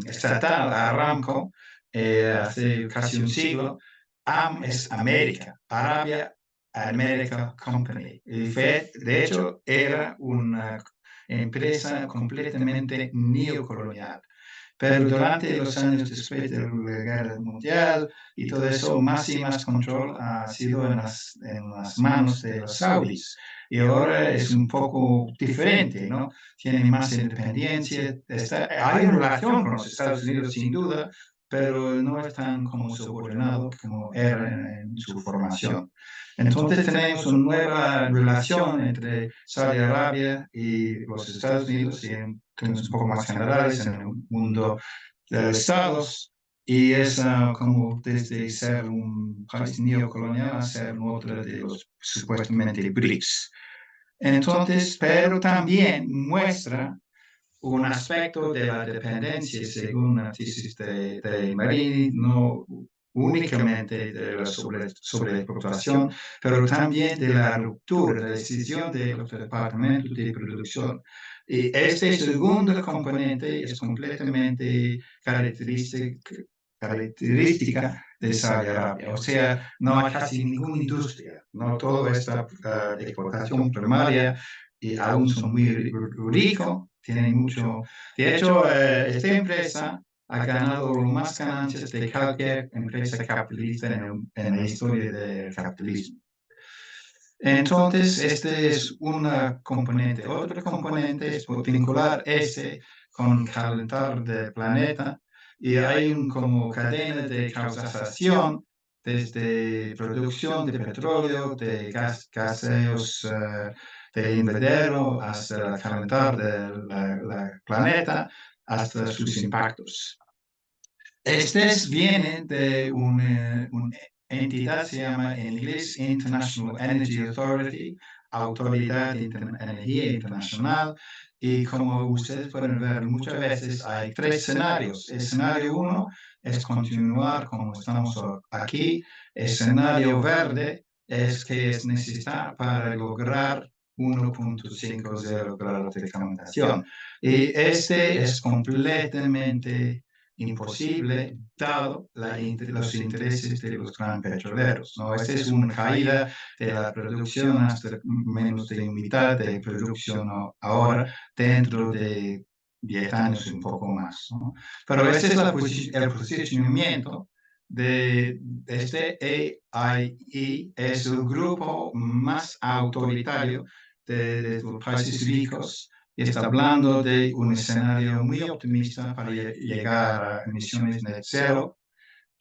estatal Aramco, hace casi un siglo, AM es América, Arabia America Company. Y de hecho, era una empresa completamente neocolonial. pero durante los años después de la Guerra Mundial y todo eso, más y más control ha sido en las manos de los saudíes. Y ahora es un poco diferente, ¿no? Tienen más independencia, hay una relación con los Estados Unidos sin duda, pero no es tan como subordinado como era en su formación. Entonces tenemos una nueva relación entre Saudi Arabia y los Estados Unidos y en términos un poco más generales en el mundo de los estados, y es como desde ser un país neocolonial a ser otro de los supuestamente BRICS. Entonces, pero también muestra un aspecto de la dependencia, según la tesis de Marini, no únicamente de la sobreexplotación, pero también de la ruptura, de la decisión de los departamentos de producción. Y este segundo componente es completamente característica de Saudi Arabia. O sea, no hay casi ninguna industria, no toda esta exportación primaria, y aún son muy ricos, tienen mucho. De hecho, esta empresa ha ganado más ganancias de cualquier empresa capitalista en la historia del capitalismo. Entonces, este es una componente. Otro componente es vincular ese con calentar del planeta, y hay como cadena de causación desde producción de petróleo, de gaseos de invernadero hasta el calentar del planeta, hasta sus impactos. Estos vienen de una entidad, se llama en inglés International Energy Authority, Autoridad de Energía Internacional, y como ustedes pueden ver muchas veces hay tres escenarios. Escenario 1 es continuar como estamos aquí. Escenario verde es que es necesario para lograr 1.50 grados de calefacción. Y este es completamente imposible dado los intereses de los grandes petroleros, ¿no? Esta es una caída de la producción hasta menos de mitad de producción ahora, dentro de 10 años y un poco más, ¿no? Pero este es el posicionamiento de este AIE, es el grupo más autoritario de los países ricos, y está hablando de un escenario muy optimista para llegar a emisiones net cero,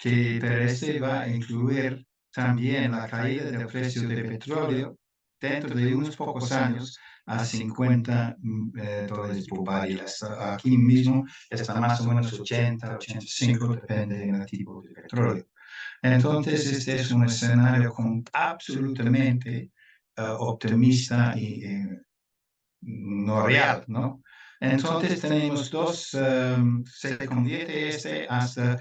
pero este va a incluir también la caída del precio del petróleo dentro de unos pocos años a $50 por barril. Aquí mismo está más o menos 80, 85, depende del tipo de petróleo. Entonces, este es un escenario absolutamente optimista y no real, ¿no? Entonces tenemos se convierte hasta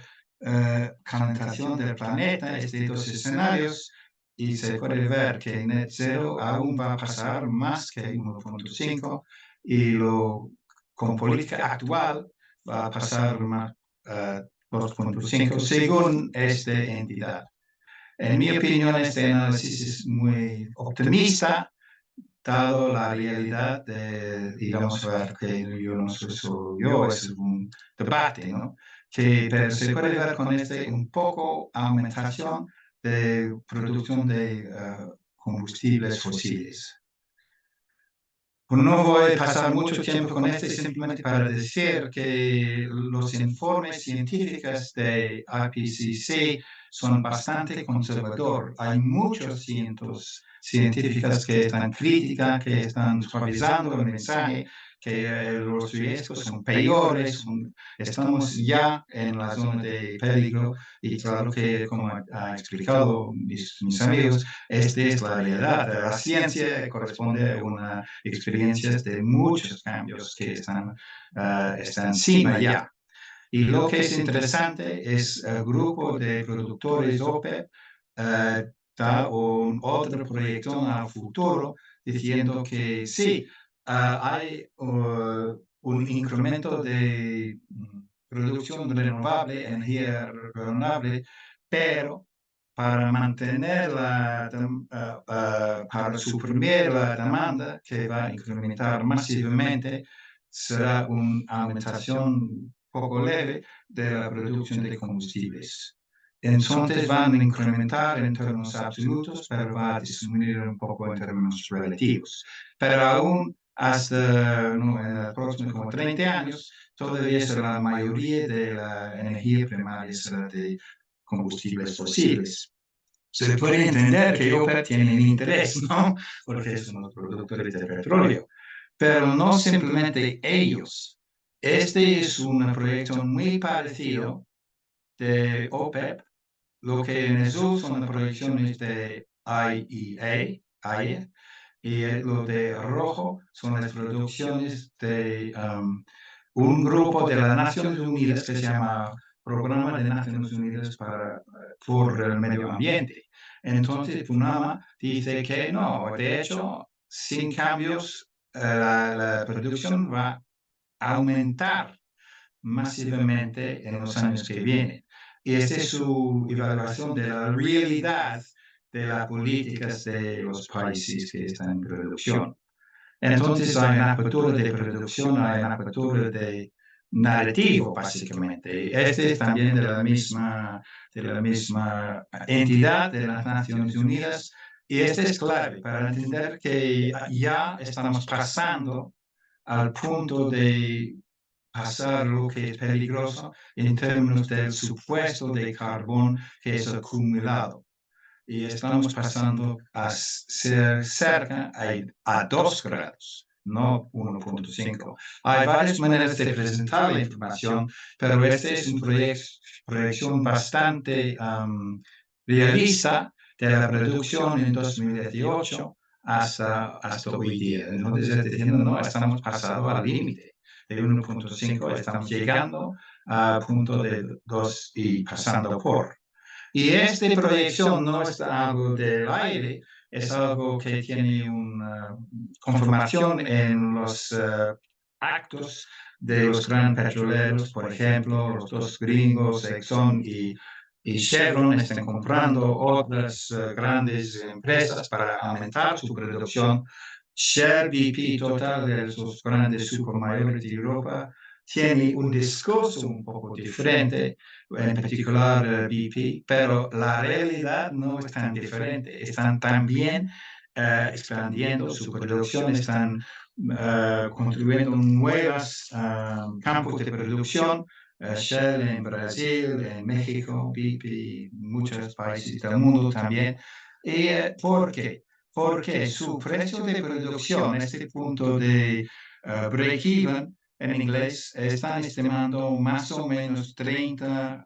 calentación del planeta, dos escenarios, y se puede ver que net cero aún va a pasar más que 1.5, y con política actual va a pasar más 2.5 según esta entidad. En mi opinión, este análisis es muy optimista, dado la realidad y vamos a ver que yo no soy solo yo, es un debate, ¿no? Pero se puede ver con un poco aumentación de producción de combustibles fósiles. No voy a pasar mucho tiempo con simplemente para decir que los informes científicos de IPCC son bastante conservadores. Hay muchos científicos que están críticos, que están suavizando el mensaje, que los riesgos son peores, estamos ya en la zona de peligro, y claro que, como ha explicado mis amigos, esta es la realidad. La ciencia corresponde a una experiencia de muchos cambios que están encima ya. Y lo que es interesante es el grupo de productores OPEP da otra proyección al futuro, diciendo que sí, hay un incremento de producción renovable, energía renovable, pero para mantener para suprimir la demanda, que va a incrementar masivamente, será una aumentación poco leve de la producción de combustibles. Entonces van a incrementar en términos absolutos, pero va a disminuir un poco en términos relativos. Pero aún hasta en el próximo como 30 años, todavía será la mayoría de la energía primaria será de combustibles fósiles. Se puede entender que OPEP tiene interés, ¿no? Porque son los productores de petróleo, pero no simplemente ellos. Este es un proyecto muy parecido de OPEP. Lo que en azul son las proyecciones de IEA, y lo de rojo son las producciones de un grupo de las Naciones Unidas que se llama Programa de Naciones Unidas por el Medio Ambiente. Entonces, PUNAMA dice que no, de hecho, sin cambios, la producción va a aumentar masivamente en los años que vienen. Y esta es su evaluación de la realidad de las políticas de los países que están en producción. Entonces hay una apertura de producción, hay una apertura de narrativo, básicamente. Este es también de la misma entidad de las Naciones Unidas. Y este es clave para entender que ya estamos pasando al punto de pasar lo que es peligroso en términos del supuesto de carbón que es acumulado. Y estamos pasando a ser cerca a 2 grados, no 1.5. Hay varias maneras de presentar la información, pero este es una proyección bastante realista de la producción en 2018 hasta hoy día. Entonces, diciendo, no, estamos pasando al límite de 1.5, estamos llegando al punto de 2 y pasando por. Y esta proyección no es algo del aire, es algo que tiene una confirmación en los actos de los grandes petroleros. Por ejemplo, los dos gringos, Exxon y Chevron, están comprando otras grandes empresas para aumentar su producción. Shell, BP, Total, de los grandes supermayores de Europa, tiene un discurso un poco diferente, en particular BP, pero la realidad no es tan diferente. Están también expandiendo su producción, están construyendo nuevos campos de producción. Shell en Brasil, en México, BP, en muchos países del mundo también. ¿Y por qué? Porque su precio de producción, este punto de break-even, en inglés, están estimando más o menos 30,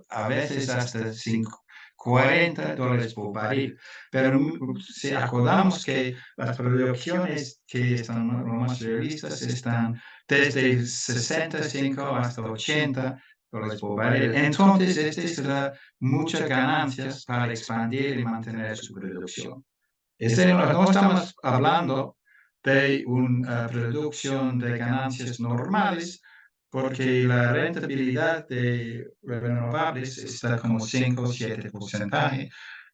a veces hasta $40 por barril. Pero si acordamos que las proyecciones que están más realistas están desde 65 hasta $80 por barril. Entonces, este será muchas ganancias para expandir y mantener su producción. No estamos hablando de una producción de ganancias normales, porque la rentabilidad de renovables está como 5 o 7%,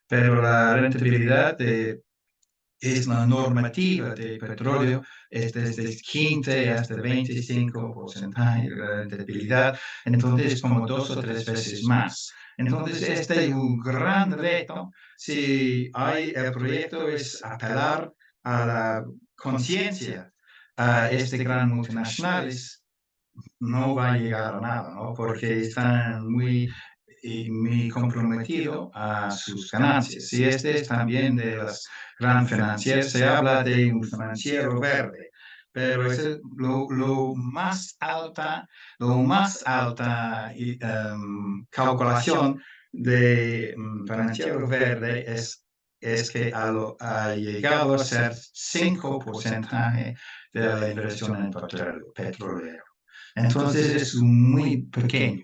pero la rentabilidad es la normativa de petróleo, es desde 15 hasta 25% de rentabilidad, entonces es como 2 o 3 veces más. Entonces, este es un gran reto. Si el proyecto es apelar a la conciencia a este gran multinacionales, no va a llegar a nada, ¿no? Porque están muy comprometidos a sus ganancias. Y este es también de las grandes financieras. Se habla de un financiero verde, pero es lo más alta calculación de financiero verde es que ha llegado a ser 5% de la inversión en petróleo. Entonces es muy pequeño.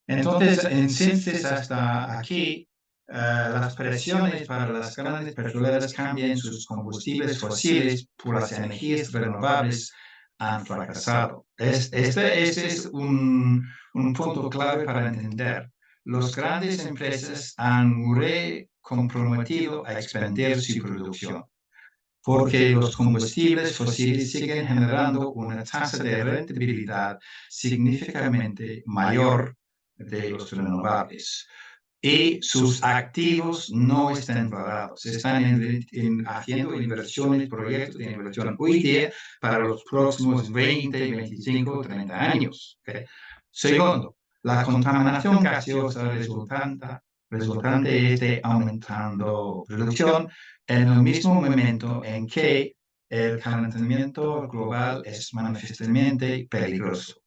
Entonces, en síntesis, hasta aquí, las presiones para las grandes petroleras cambian sus combustibles fósiles por las energías renovables han fracasado. Este es un punto clave para entender. Las grandes empresas han comprometido a expandir su producción. porque los combustibles fósiles siguen generando una tasa de rentabilidad significativamente mayor de los renovables. Y sus activos no están parados, están haciendo inversiones, proyectos de inversión hoy día para los próximos 20, 25, 30 años. ¿Okay? Segundo, la contaminación gaseosa resultante esté aumentando producción en el mismo momento en que el calentamiento global es manifiestamente peligroso.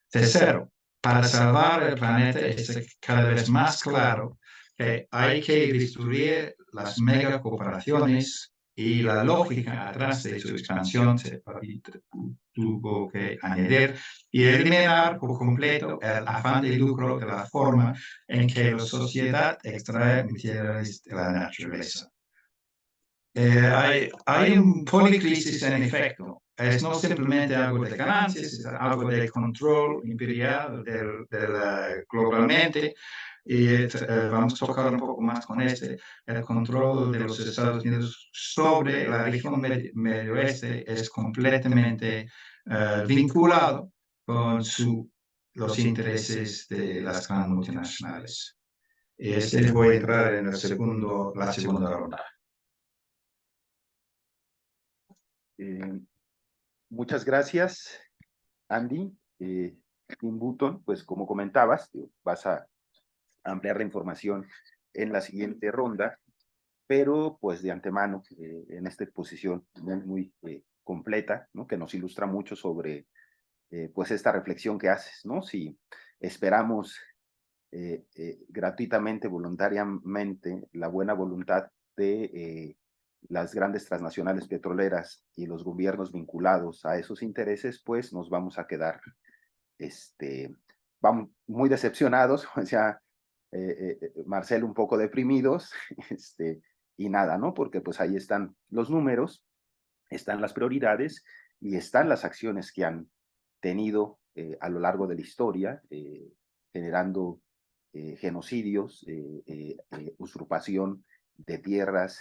Tercero, para salvar el planeta es cada vez más claro que hay que destruir las megacorporaciones y la lógica atrás de su expansión se tuvo que añadir y eliminar por completo el afán de lucro de la forma en que la sociedad extrae materiales de la naturaleza. Hay un policrisis en efecto. Es no simplemente algo de ganancias, es algo de control imperial globalmente. Y vamos a tocar un poco más con el control de los Estados Unidos sobre la región medio oeste es completamente vinculado con los intereses de las grandes multinacionales. Y voy a entrar en la segunda ronda. Muchas gracias, Andy. Tim Button, pues como comentabas, vas a ampliar la información en la siguiente ronda, pero pues de antemano, en esta exposición muy completa, ¿no? Que nos ilustra mucho sobre pues esta reflexión que haces, ¿no? Si esperamos gratuitamente, voluntariamente, la buena voluntad de las grandes transnacionales petroleras y los gobiernos vinculados a esos intereses, pues nos vamos a quedar vamos muy decepcionados, o sea, Marcelo un poco deprimidos, y nada, ¿no? Porque pues ahí están los números, están las prioridades y están las acciones que han tenido a lo largo de la historia, generando genocidios, usurpación de tierras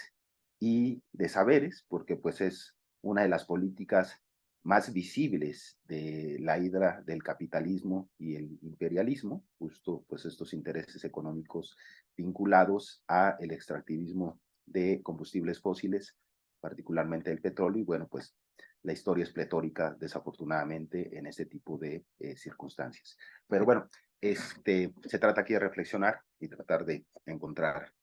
y de saberes, porque pues es una de las políticas más visibles de la hidra del capitalismo y el imperialismo, justo pues estos intereses económicos vinculados a el extractivismo de combustibles fósiles, particularmente el petróleo, y bueno, pues la historia es pletórica, desafortunadamente, en este tipo de circunstancias. Pero bueno, se trata aquí de reflexionar y tratar de encontrar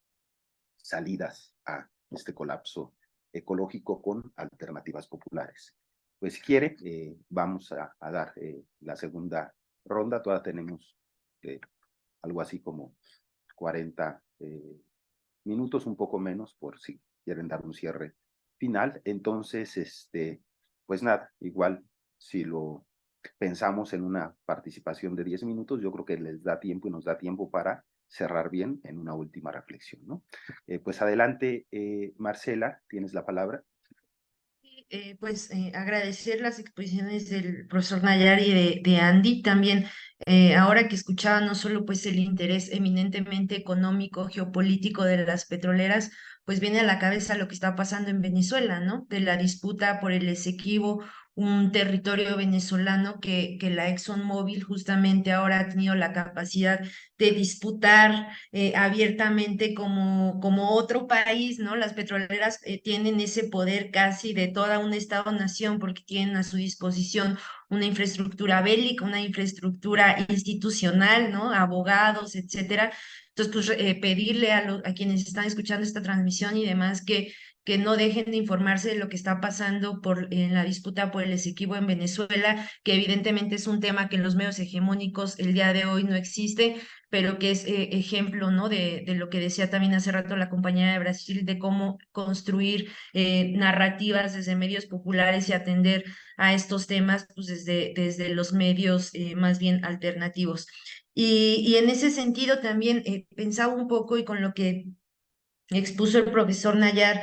salidas a este colapso ecológico con alternativas populares. Pues si quiere, vamos a dar la segunda ronda. Todavía tenemos algo así como 40 minutos, un poco menos, por si quieren dar un cierre final. Entonces, pues nada, igual si lo pensamos en una participación de 10 minutos, yo creo que les da tiempo y nos da tiempo para cerrar bien en una última reflexión, ¿no? Pues adelante, Marcela, tienes la palabra. Agradecer las exposiciones del profesor Nayar y de Andy también. Ahora que escuchaba no solo pues el interés eminentemente económico, geopolítico de las petroleras, pues viene a la cabeza lo que está pasando en Venezuela, ¿no? De la disputa por el Esequibo, un territorio venezolano que la ExxonMobil justamente ahora ha tenido la capacidad de disputar abiertamente como otro país, ¿no? Las petroleras tienen ese poder casi de toda un Estado-nación porque tienen a su disposición una infraestructura bélica, una infraestructura institucional, ¿no? Abogados, etcétera. Entonces, pues pedirle a quienes están escuchando esta transmisión y demás que no dejen de informarse de lo que está pasando en la disputa por el Esequibo en Venezuela, que evidentemente es un tema que en los medios hegemónicos el día de hoy no existe, pero que es ejemplo, ¿no? De lo que decía también hace rato la compañera de Brasil, de cómo construir narrativas desde medios populares y atender a estos temas pues desde los medios más bien alternativos. Y en ese sentido también pensaba un poco y con lo que expuso el profesor Nayar,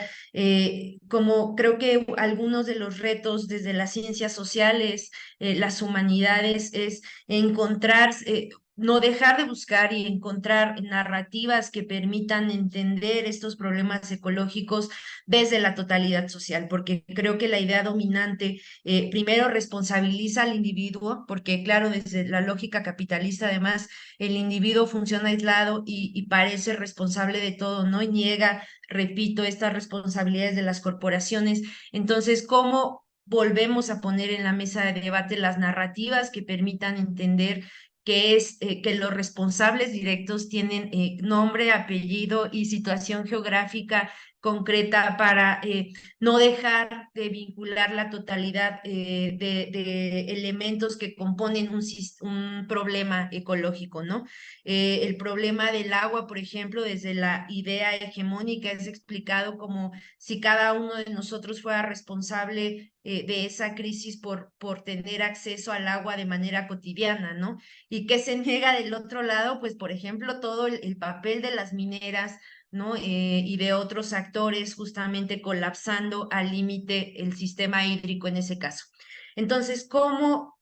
como creo que algunos de los retos desde las ciencias sociales, las humanidades, es encontrar no dejar de buscar y encontrar narrativas que permitan entender estos problemas ecológicos desde la totalidad social, porque creo que la idea dominante primero responsabiliza al individuo, porque claro, desde la lógica capitalista además el individuo funciona aislado y parece responsable de todo, ¿no? Y niega, repito, estas responsabilidades de las corporaciones. Entonces, ¿cómo volvemos a poner en la mesa de debate las narrativas que permitan entender que los responsables directos tienen nombre, apellido y situación geográfica concreta para no dejar de vincular la totalidad de elementos que componen un problema ecológico, ¿no? El problema del agua, por ejemplo, desde la idea hegemónica es explicado como si cada uno de nosotros fuera responsable de esa crisis por tener acceso al agua de manera cotidiana, ¿no? ¿Y qué se niega del otro lado? Pues, por ejemplo, todo el papel de las mineras, ¿no? Y de otros actores justamente colapsando al límite el sistema hídrico en ese caso. Entonces, ¿cómo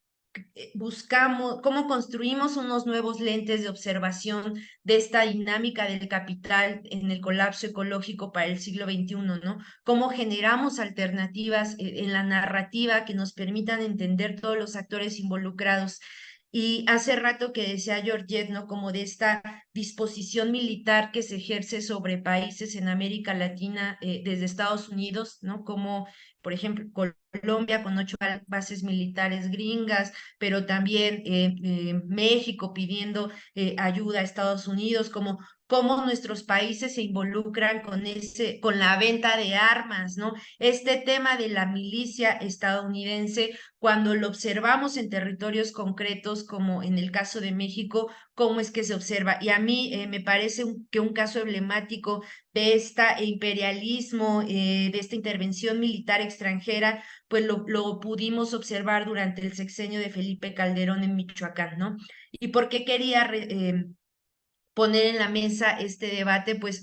buscamos, cómo construimos unos nuevos lentes de observación de esta dinámica del capital en el colapso ecológico para el siglo XXI, ¿no? Cómo generamos alternativas en la narrativa que nos permitan entender todos los actores involucrados. Y hace rato que decía Georgette, ¿no? Como de esta disposición militar que se ejerce sobre países en América Latina desde Estados Unidos, ¿no? Como, por ejemplo, Colombia con 8 bases militares gringas, pero también México pidiendo ayuda a Estados Unidos, como cómo nuestros países se involucran con la venta de armas, ¿no? Este tema de la milicia estadounidense, cuando lo observamos en territorios concretos, como en el caso de México, cómo es que se observa. Y a mí me parece que un caso emblemático de este imperialismo, de esta intervención militar extranjera, pues lo pudimos observar durante el sexenio de Felipe Calderón en Michoacán, ¿no? ¿Y por qué quería poner en la mesa este debate? Pues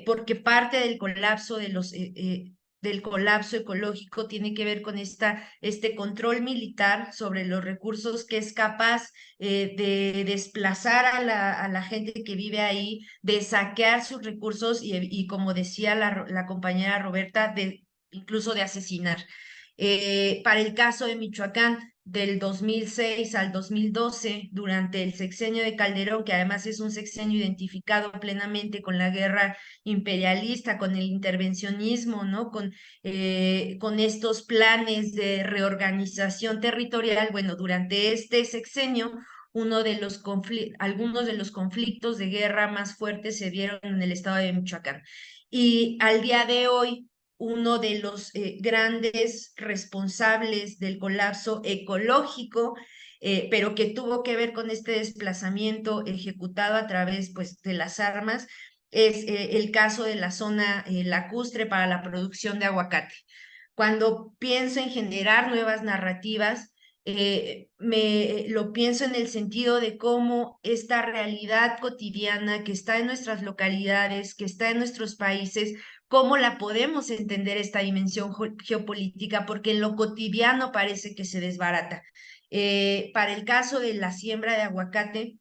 porque parte del colapso del colapso ecológico tiene que ver con este control militar sobre los recursos que es capaz de desplazar a la gente que vive ahí, de saquear sus recursos y como decía la compañera Roberta, incluso de asesinar. Para el caso de Michoacán, del 2006 al 2012, durante el sexenio de Calderón, que además es un sexenio identificado plenamente con la guerra imperialista, con el intervencionismo, ¿no? Con estos planes de reorganización territorial. Bueno, durante este sexenio, algunos de los conflictos de guerra más fuertes se dieron en el estado de Michoacán. Y al día de hoy, uno de los grandes responsables del colapso ecológico, pero que tuvo que ver con este desplazamiento ejecutado a través, pues, de las armas, es el caso de la zona lacustre para la producción de aguacate. Cuando pienso en generar nuevas narrativas, lo pienso en el sentido de cómo esta realidad cotidiana que está en nuestras localidades, que está en nuestros países, cómo la podemos entender esta dimensión geopolítica, porque en lo cotidiano parece que se desbarata. Para el caso de la siembra de aguacate,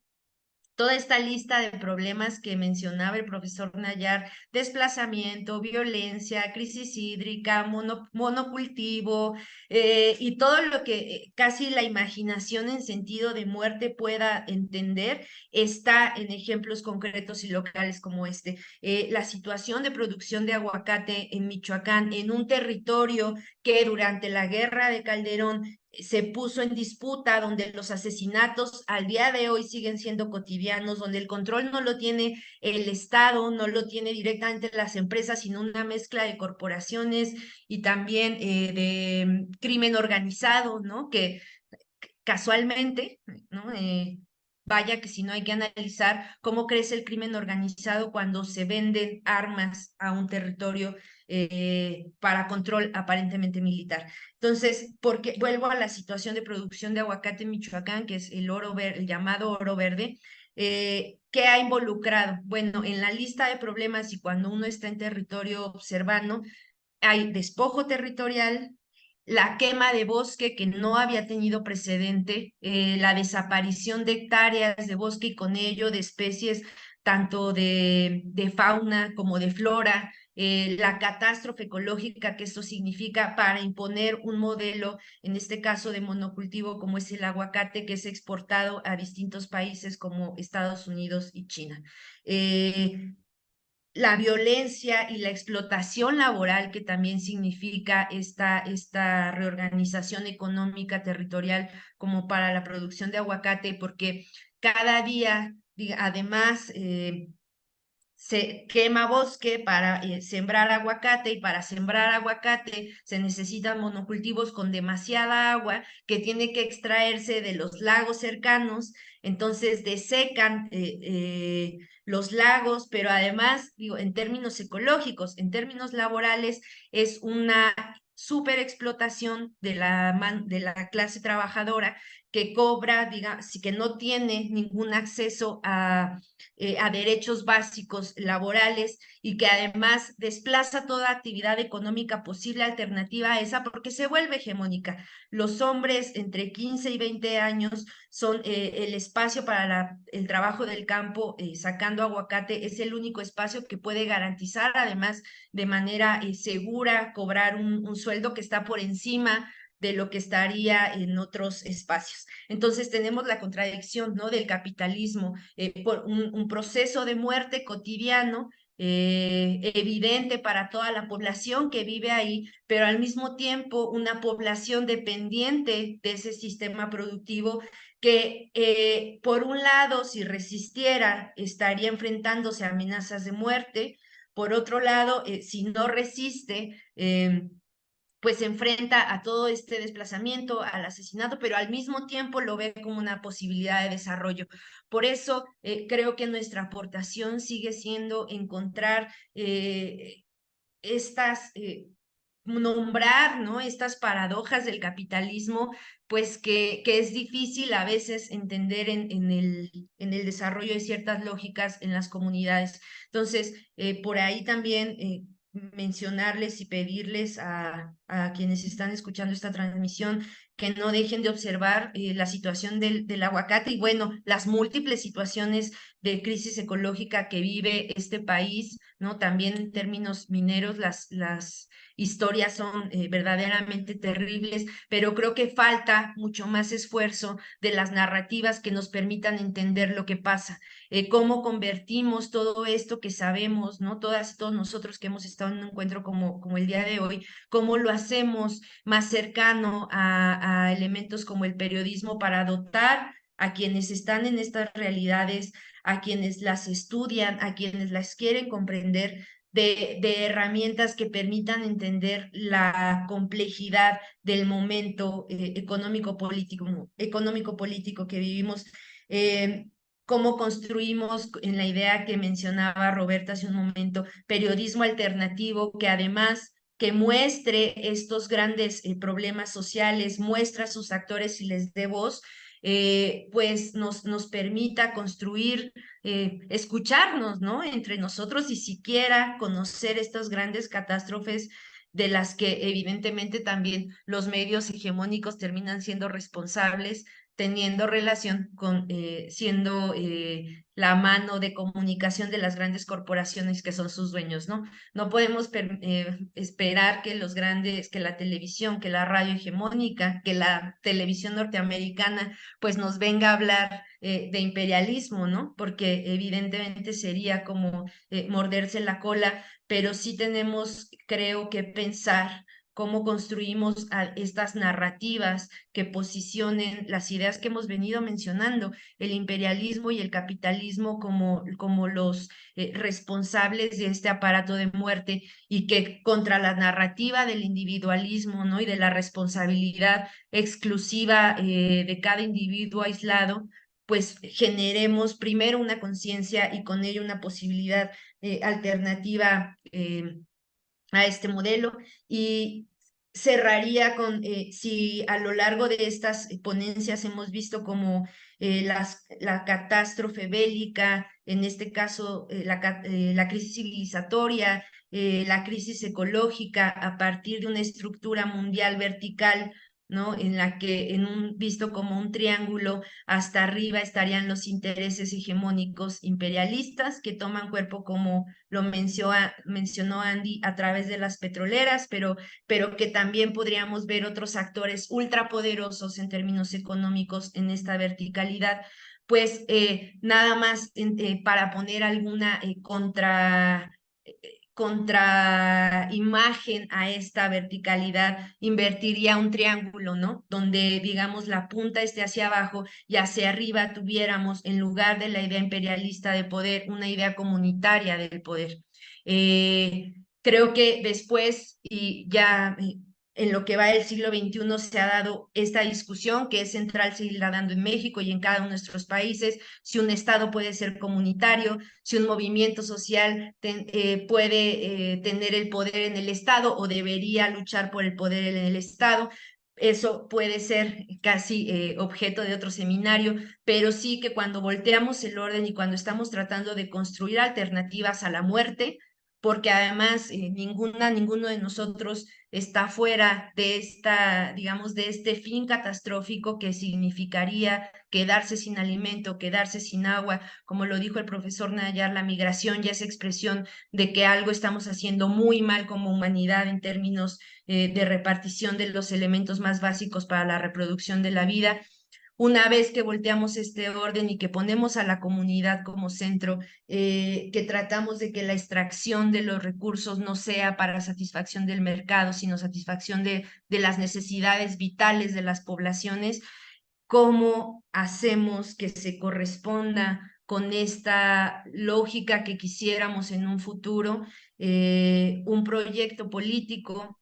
toda esta lista de problemas que mencionaba el profesor Nayar: desplazamiento, violencia, crisis hídrica, monocultivo, y todo lo que casi la imaginación en sentido de muerte pueda entender, está en ejemplos concretos y locales como este. La situación de producción de aguacate en Michoacán, en un territorio que durante la guerra de Calderón se puso en disputa, donde los asesinatos al día de hoy siguen siendo cotidianos, donde el control no lo tiene el Estado, no lo tiene directamente las empresas, sino una mezcla de corporaciones y también de crimen organizado, ¿no? Que casualmente, ¿no? Vaya que si no, hay que analizar cómo crece el crimen organizado cuando se venden armas a un territorio para control aparentemente militar. Entonces, porque vuelvo a la situación de producción de aguacate en Michoacán, que es el llamado oro verde. ¿Qué ha involucrado? Bueno, en la lista de problemas, y cuando uno está en territorio observando, hay despojo territorial, la quema de bosque que no había tenido precedente, la desaparición de hectáreas de bosque y con ello de especies tanto de fauna como de flora, la catástrofe ecológica que esto significa para imponer un modelo, en este caso de monocultivo como es el aguacate, que es exportado a distintos países como Estados Unidos y China. La violencia y la explotación laboral que también significa esta reorganización económica territorial como para la producción de aguacate, porque cada día, además, se quema bosque para sembrar aguacate, y para sembrar aguacate se necesitan monocultivos con demasiada agua que tiene que extraerse de los lagos cercanos, entonces desecan los lagos, pero además, digo, en términos ecológicos, en términos laborales, es una súper explotación de la clase trabajadora que cobra, digamos, que no tiene ningún acceso a derechos básicos laborales, y que además desplaza toda actividad económica posible alternativa a esa porque se vuelve hegemónica. Los hombres entre 15 y 20 años son el espacio para el trabajo del campo, sacando aguacate, es el único espacio que puede garantizar además de manera segura cobrar un sueldo que está por encima de lo que estaría en otros espacios. Entonces tenemos la contradicción, ¿no?, del capitalismo, por un proceso de muerte cotidiano, evidente para toda la población que vive ahí, pero al mismo tiempo una población dependiente de ese sistema productivo que, por un lado, si resistiera, estaría enfrentándose a amenazas de muerte. Por otro lado, si no resiste, pues se enfrenta a todo este desplazamiento, al asesinato, pero al mismo tiempo lo ve como una posibilidad de desarrollo. Por eso creo que nuestra aportación sigue siendo encontrar estas, nombrar, ¿no?, estas paradojas del capitalismo, pues que es difícil a veces entender en el desarrollo de ciertas lógicas en las comunidades. Entonces, por ahí también mencionarles y pedirles a quienes están escuchando esta transmisión que no dejen de observar la situación del aguacate y, bueno, las múltiples situaciones de crisis ecológica que vive este país, ¿no? También en términos mineros, las historias son verdaderamente terribles, pero creo que falta mucho más esfuerzo de las narrativas que nos permitan entender lo que pasa, cómo convertimos todo esto que sabemos, ¿no? Todas y todos nosotros que hemos estado en un encuentro como el día de hoy, cómo lo hacemos más cercano a elementos como el periodismo para dotar a quienes están en estas realidades, a quienes las estudian, a quienes las quieren comprender, de herramientas que permitan entender la complejidad del momento económico-político que vivimos. Cómo construimos, en la idea que mencionaba Roberta hace un momento, periodismo alternativo que además que muestre estos grandes problemas sociales, muestra a sus actores y les dé voz, pues nos permita construir, escucharnos, ¿no?, entre nosotros y siquiera conocer estas grandes catástrofes de las que evidentemente también los medios hegemónicos terminan siendo responsables, teniendo relación con, siendo la mano de comunicación de las grandes corporaciones que son sus dueños, ¿no? No podemos esperar que los grandes, que la televisión, que la radio hegemónica, que la televisión norteamericana, pues nos venga a hablar de imperialismo, ¿no? Porque evidentemente sería como morderse la cola, pero sí tenemos, creo, que pensar cómo construimos estas narrativas que posicionen las ideas que hemos venido mencionando, el imperialismo y el capitalismo como los responsables de este aparato de muerte, y que contra la narrativa del individualismo, ¿no?, y de la responsabilidad exclusiva de cada individuo aislado, pues generemos primero una conciencia y con ello una posibilidad alternativa a este modelo. Y cerraría con, si a lo largo de estas ponencias hemos visto como la catástrofe bélica, en este caso la crisis civilizatoria, la crisis ecológica a partir de una estructura mundial vertical, ¿no? En la que visto como un triángulo, hasta arriba estarían los intereses hegemónicos imperialistas que toman cuerpo, como lo mencionó Andy, a través de las petroleras, pero que también podríamos ver otros actores ultrapoderosos en términos económicos en esta verticalidad. Pues nada más para poner alguna contraimagen a esta verticalidad, invertiría un triángulo, ¿no? Donde, digamos, la punta esté hacia abajo y hacia arriba tuviéramos, en lugar de la idea imperialista de poder, una idea comunitaria del poder. Creo que después, y ya en lo que va del siglo XXI, se ha dado esta discusión que es central, seguirla dando en México y en cada uno de nuestros países, si un Estado puede ser comunitario, si un movimiento social puede tener el poder en el Estado o debería luchar por el poder en el Estado. Eso puede ser casi objeto de otro seminario, pero sí que cuando volteamos el orden y cuando estamos tratando de construir alternativas a la muerte, porque además ninguno de nosotros está fuera de digamos, de este fin catastrófico que significaría quedarse sin alimento, quedarse sin agua. Como lo dijo el profesor Nayar, la migración ya es expresión de que algo estamos haciendo muy mal como humanidad en términos de repartición de los elementos más básicos para la reproducción de la vida. Una vez que volteamos este orden y que ponemos a la comunidad como centro, que tratamos de que la extracción de los recursos no sea para satisfacción del mercado, sino satisfacción de las necesidades vitales de las poblaciones, ¿cómo hacemos que se corresponda con esta lógica que quisiéramos en un futuro? Un proyecto político,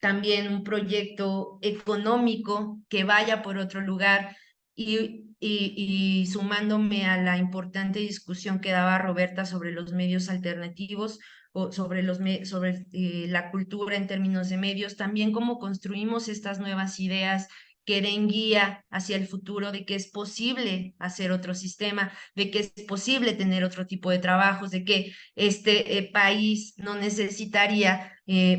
también un proyecto económico que vaya por otro lugar, y sumándome a la importante discusión que daba Roberta sobre los medios alternativos o sobre la cultura en términos de medios, también cómo construimos estas nuevas ideas que den guía hacia el futuro, de que es posible hacer otro sistema, de que es posible tener otro tipo de trabajos, de que este país no necesitaría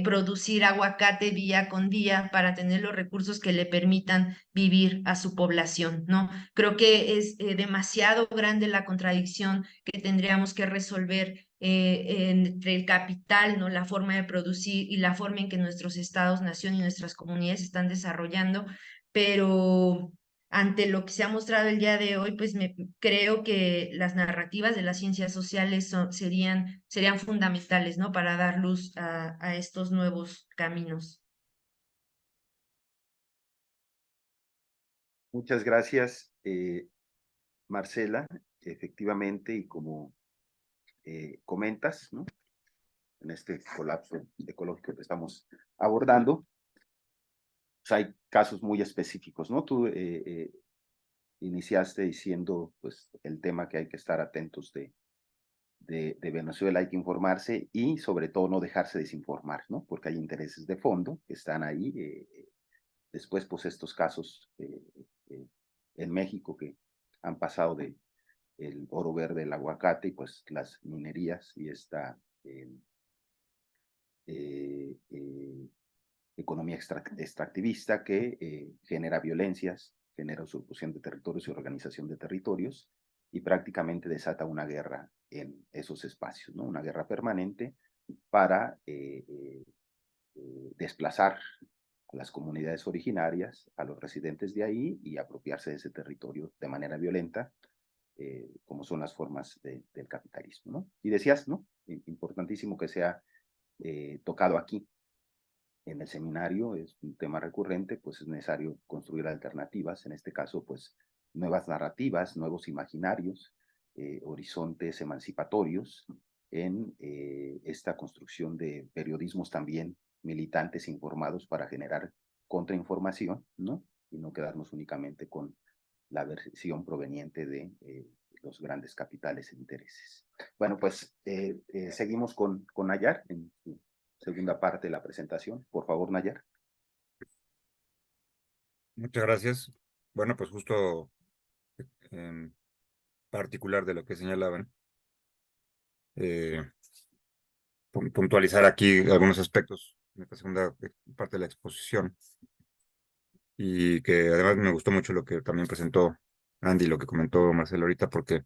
producir aguacate día con día para tener los recursos que le permitan vivir a su población, ¿no? Creo que es demasiado grande la contradicción que tendríamos que resolver entre el capital, ¿no? La forma de producir y la forma en que nuestros estados, nación y nuestras comunidades se están desarrollando, pero ante lo que se ha mostrado el día de hoy, pues creo que las narrativas de las ciencias sociales serían fundamentales, ¿no? Para dar luz a estos nuevos caminos. Muchas gracias, Marcela. Efectivamente, y como comentas, ¿no? En este colapso ecológico que estamos abordando, pues hay casos muy específicos, ¿no? Tú iniciaste diciendo, pues, el tema que hay que estar atentos de Venezuela, hay que informarse y sobre todo no dejarse desinformar, ¿no? Porque hay intereses de fondo que están ahí. Después, pues, estos casos en México que han pasado de el oro verde, el aguacate, y pues las minerías y esta economía extractivista que genera violencias, genera usurpación de territorios y organización de territorios, y prácticamente desata una guerra en esos espacios, ¿no? Una guerra permanente para desplazar a las comunidades originarias, a los residentes de ahí, y apropiarse de ese territorio de manera violenta, como son las formas del capitalismo, ¿no? Y decías, ¿no? Importantísimo que sea tocado aquí en el seminario, es un tema recurrente, pues es necesario construir alternativas, en este caso, pues nuevas narrativas, nuevos imaginarios, horizontes emancipatorios en esta construcción de periodismos también militantes informados para generar contrainformación, ¿no? Y no quedarnos únicamente con la versión proveniente de los grandes capitales e intereses. Bueno, pues seguimos con Nayar en su segunda parte de la presentación. Por favor, Nayar. Muchas gracias. Bueno, pues justo particular de lo que señalaban. Puntualizar aquí algunos aspectos de esta segunda parte de la exposición, y que además me gustó mucho lo que también presentó Andy, lo que comentó Marcelo ahorita, porque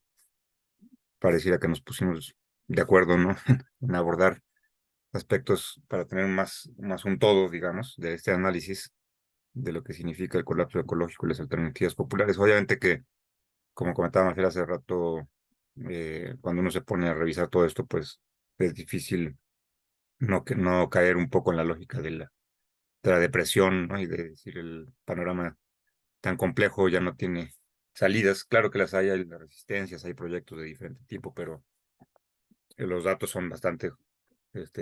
pareciera que nos pusimos de acuerdo, ¿no? En abordar aspectos para tener más un todo, digamos, de este análisis de lo que significa el colapso ecológico y las alternativas populares. Obviamente que, como comentaba Marcelo hace rato, cuando uno se pone a revisar todo esto, pues es difícil no caer un poco en la lógica de la depresión, ¿no? Y de decir el panorama tan complejo ya no tiene salidas. Claro que las hay las resistencias, hay proyectos de diferente tipo, pero los datos son bastante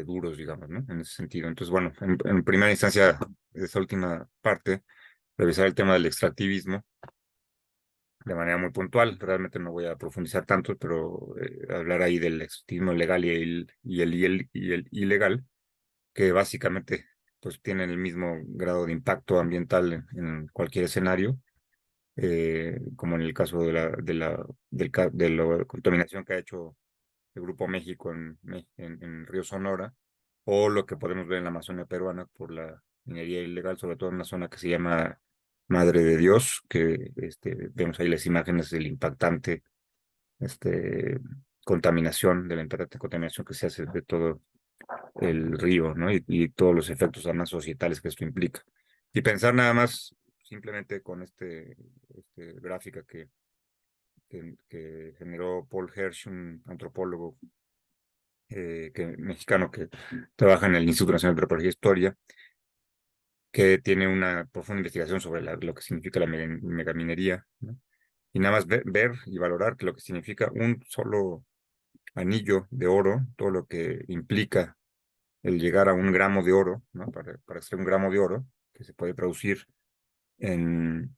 duros, digamos, ¿no? En ese sentido. Entonces, bueno, en primera instancia, esa última parte, revisar el tema del extractivismo de manera muy puntual. Realmente no voy a profundizar tanto, pero hablar ahí del extractivismo legal y el ilegal, que básicamente pues tienen el mismo grado de impacto ambiental en cualquier escenario, como en el caso de la contaminación que ha hecho el Grupo México en Río Sonora, o lo que podemos ver en la Amazonia peruana por la minería ilegal, sobre todo en una zona que se llama Madre de Dios, que vemos ahí las imágenes del impactante contaminación, de la impactante contaminación que se hace de todo el río, ¿no? Y todos los efectos además societales que esto implica. Y pensar nada más simplemente con gráfica que generó Paul Hersch, un antropólogo mexicano que trabaja en el Instituto Nacional de Antropología e Historia, que tiene una profunda investigación sobre lo que significa la megaminería, ¿no? Y nada más ver y valorar que lo que significa un solo anillo de oro, todo lo que implica el llegar a 1 gramo de oro, ¿no? Para hacer 1 gramo de oro, que se puede traducir en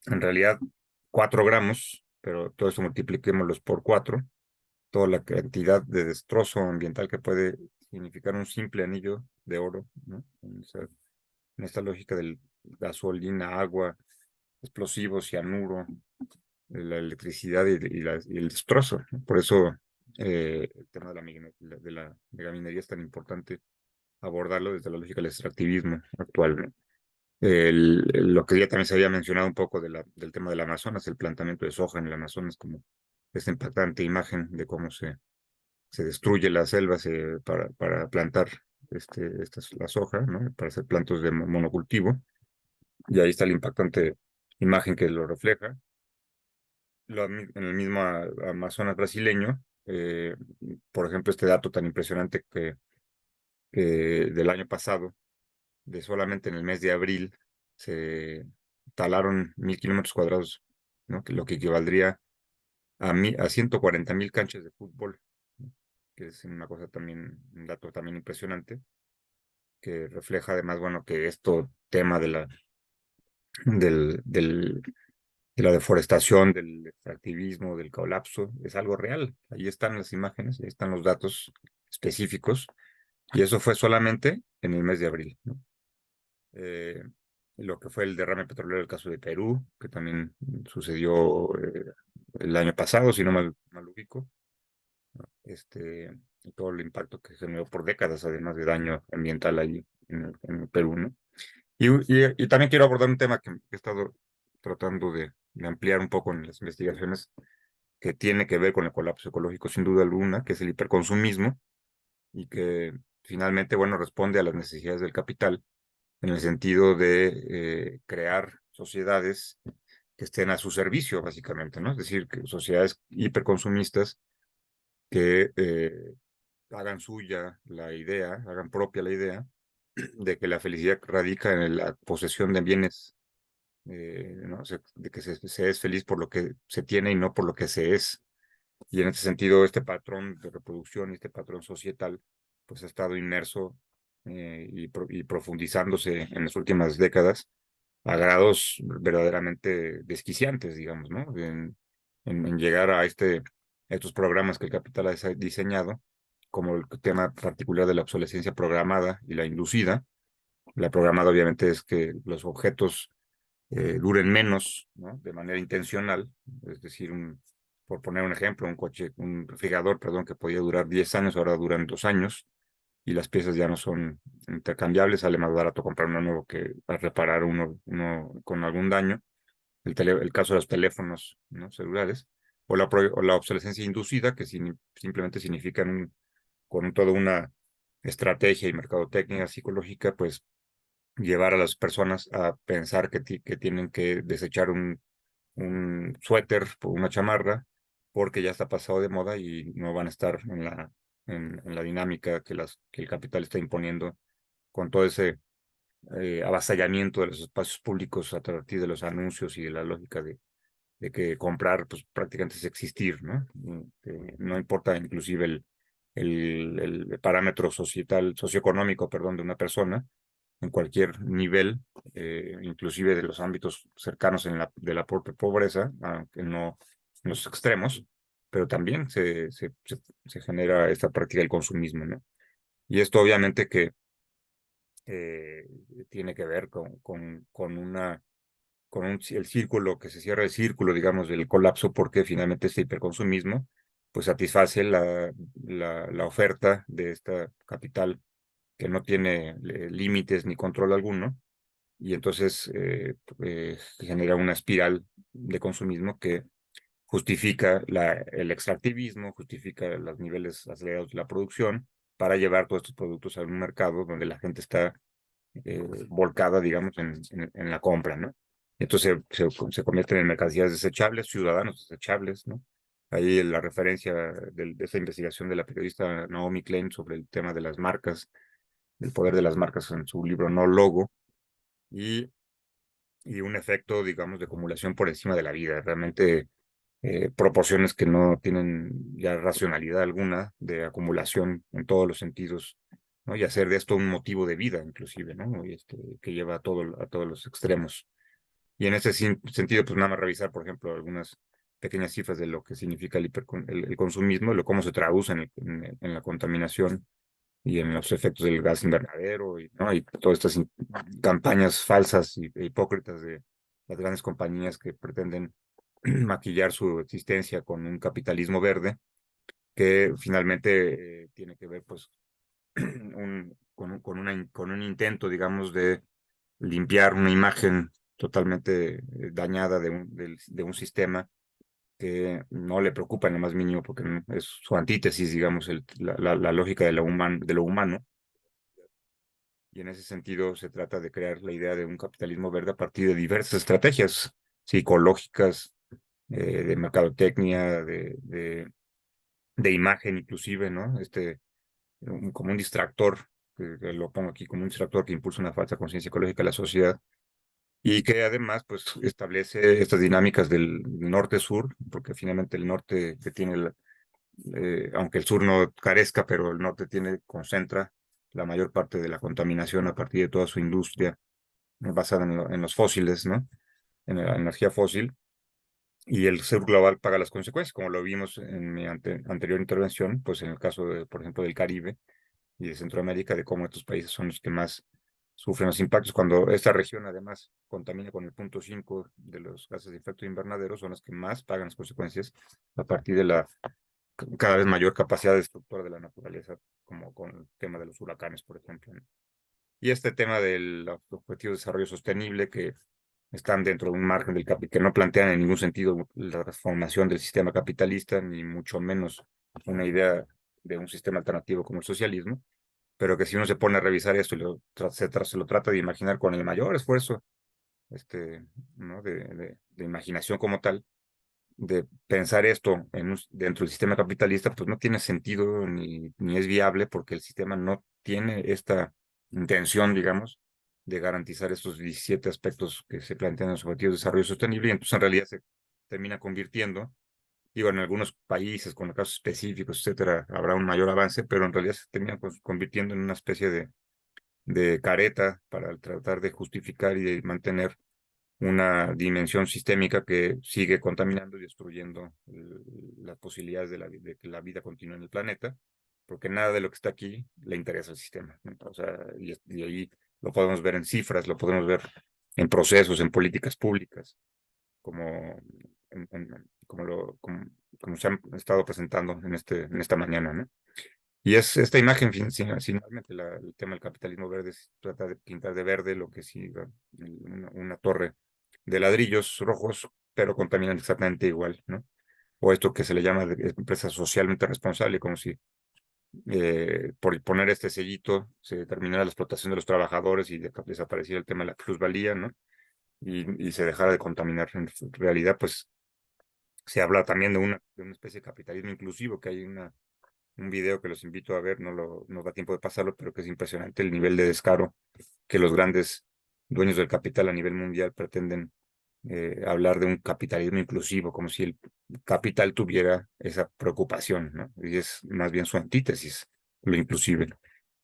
realidad 4 gramos, pero todo eso multipliquémoslos por 4, toda la cantidad de destrozo ambiental que puede significar un simple anillo de oro, ¿no? En esta lógica del gasolina, agua, explosivos, cianuro, la electricidad y el destrozo, ¿no? Por eso el tema de la megaminería es tan importante abordarlo desde la lógica del extractivismo actual, ¿no? Lo que ya también se había mencionado un poco del tema del Amazonas, el plantamiento de soja en el Amazonas, como esta impactante imagen de cómo se destruye las selvas para plantar la soja, ¿no? Para hacer plantos de monocultivo. Y ahí está la impactante imagen que lo refleja. En el mismo Amazonas brasileño, por ejemplo, este dato tan impresionante que del año pasado, de solamente en el mes de abril, se talaron 1.000 kilómetros cuadrados, ¿no? Lo que equivaldría a 140.000 canchas de fútbol, ¿no? Que es una cosa también, un dato también impresionante, que refleja además, bueno, que tema de la deforestación, del extractivismo, del colapso, es algo real. Ahí están las imágenes, ahí están los datos específicos, y eso fue solamente en el mes de abril, ¿no? Lo que fue el derrame petrolero del caso de Perú, que también sucedió el año pasado, si no mal ubico, ¿no? Y todo el impacto que generó por décadas, además de daño ambiental ahí en Perú, ¿no? Y también quiero abordar un tema que he estado tratando de ampliar un poco en las investigaciones, que tiene que ver con el colapso ecológico, sin duda alguna, que es el hiperconsumismo, y que finalmente, bueno, responde a las necesidades del capital, en el sentido de crear sociedades que estén a su servicio, básicamente, ¿no? Es decir, que sociedades hiperconsumistas que hagan suya la idea, hagan propia la idea de que la felicidad radica en la posesión de bienes, ¿no? De que se es feliz por lo que se tiene y no por lo que se es. Y en ese sentido, este patrón de reproducción y este patrón societal, pues ha estado inmerso y profundizándose en las últimas décadas a grados verdaderamente desquiciantes, digamos, ¿no? En llegar a estos programas que el capital ha diseñado, como el tema particular de la obsolescencia programada y la inducida. La programada obviamente es que los objetos duren menos, ¿no? De manera intencional. Es decir, por poner un ejemplo, un refrigerador, perdón, que podía durar 10 años, ahora duran 2 años y las piezas ya no son intercambiables, sale más barato comprar uno nuevo que para reparar uno con algún daño. El caso de los teléfonos, ¿no? Celulares, o la obsolescencia inducida, que simplemente significa con toda una estrategia y mercadotecnia psicológica, pues llevar a las personas a pensar que tienen que desechar un suéter por una chamarra porque ya está pasado de moda y no van a estar en la dinámica que el capital está imponiendo con todo ese avasallamiento de los espacios públicos a partir de los anuncios y de la lógica de que comprar pues prácticamente es existir, ¿no? No importa inclusive el parámetro socioeconómico, perdón, de una persona, en cualquier nivel, inclusive de los ámbitos cercanos de la propia pobreza, aunque no en los extremos, pero también se genera esta práctica del consumismo, ¿no? Y esto obviamente que eh, tiene que ver el círculo, que se cierra el círculo, digamos, del colapso, porque finalmente este hiperconsumismo pues satisface la oferta de esta capital que no tiene límites ni control alguno, y entonces genera una espiral de consumismo que justifica el extractivismo, justifica los niveles acelerados de la producción para llevar todos estos productos a un mercado donde la gente está volcada, digamos, en la compra, ¿no? Entonces se convierten en mercancías desechables, ciudadanos desechables, ¿no? Ahí la referencia de esa investigación de la periodista Naomi Klein sobre el tema de las marcas, el poder de las marcas en su libro No Logo, y, y un efecto, digamos, de acumulación por encima de la vida, realmente proporciones que no tienen ya racionalidad alguna de acumulación en todos los sentidos, ¿no? Y hacer de esto un motivo de vida, inclusive, ¿no? Y que lleva a todos los extremos. Y en ese sentido, pues nada más revisar, por ejemplo, algunas pequeñas cifras de lo que significa el consumismo, cómo se traduce en la contaminación y en los efectos del gas invernadero, ¿no? Y todas estas campañas falsas e hipócritas de las grandes compañías que pretenden maquillar su existencia con un capitalismo verde que finalmente tiene que ver pues con un intento, digamos, de limpiar una imagen totalmente dañada de un sistema que no le preocupa en lo más mínimo porque es su antítesis, digamos, la lógica de lo humano. Y en ese sentido se trata de crear la idea de un capitalismo verde a partir de diversas estrategias psicológicas, de mercadotecnia, de imagen inclusive, ¿no? Como un distractor, que lo pongo aquí como un distractor que impulsa una falsa conciencia ecológica de la sociedad y que además pues establece estas dinámicas del norte-sur, porque finalmente el norte que tiene, aunque el sur no carezca, pero el norte concentra la mayor parte de la contaminación a partir de toda su industria basada en los fósiles, ¿no? En la energía fósil, y el sur global paga las consecuencias, como lo vimos en mi anterior intervención, pues en el caso, por ejemplo, del Caribe y de Centroamérica, de cómo estos países son los que más sufren los impactos. Cuando esta región además contamina con el 0.5 de los gases de efecto invernadero, son los que más pagan las consecuencias a partir de la cada vez mayor capacidad destructora de la naturaleza, como con el tema de los huracanes, por ejemplo, ¿no? Y este tema del objetivo de desarrollo sostenible, que están dentro de un margen del capital, que no plantean en ningún sentido la transformación del sistema capitalista, ni mucho menos una idea de un sistema alternativo como el socialismo, pero que si uno se pone a revisar esto y se lo trata de imaginar con el mayor esfuerzo, ¿no? de imaginación como tal, de pensar esto dentro del sistema capitalista, pues no tiene sentido ni es viable porque el sistema no tiene esta intención, digamos, de garantizar estos 17 aspectos que se plantean en los objetivos de desarrollo sostenible, y entonces en realidad se termina convirtiendo, digo, en algunos países con casos específicos, etcétera, habrá un mayor avance, pero en realidad se termina convirtiendo en una especie de careta para tratar de justificar y de mantener una dimensión sistémica que sigue contaminando y destruyendo las posibilidades de que la vida continúe en el planeta, porque nada de lo que está aquí le interesa al sistema, ¿no? O sea, y ahí lo podemos ver en cifras, lo podemos ver en procesos, en políticas públicas, como, como se han estado presentando en esta mañana, ¿no? Y es esta imagen, finalmente, el tema del capitalismo verde trata de pintar de verde lo que sí, una torre de ladrillos rojos, pero contaminan exactamente igual, ¿no? O esto que se le llama empresa socialmente responsable, como si por poner este sellito se determinara la explotación de los trabajadores y desapareciera el tema de la plusvalía, ¿no? Y se dejara de contaminar. En realidad, pues se habla también de una especie de capitalismo inclusivo, que hay un video que los invito a ver, no da tiempo de pasarlo, pero que es impresionante el nivel de descaro que los grandes dueños del capital a nivel mundial pretenden hablar de un capitalismo inclusivo, como si el capital tuviera esa preocupación, ¿no? Y es más bien su antítesis, lo inclusive.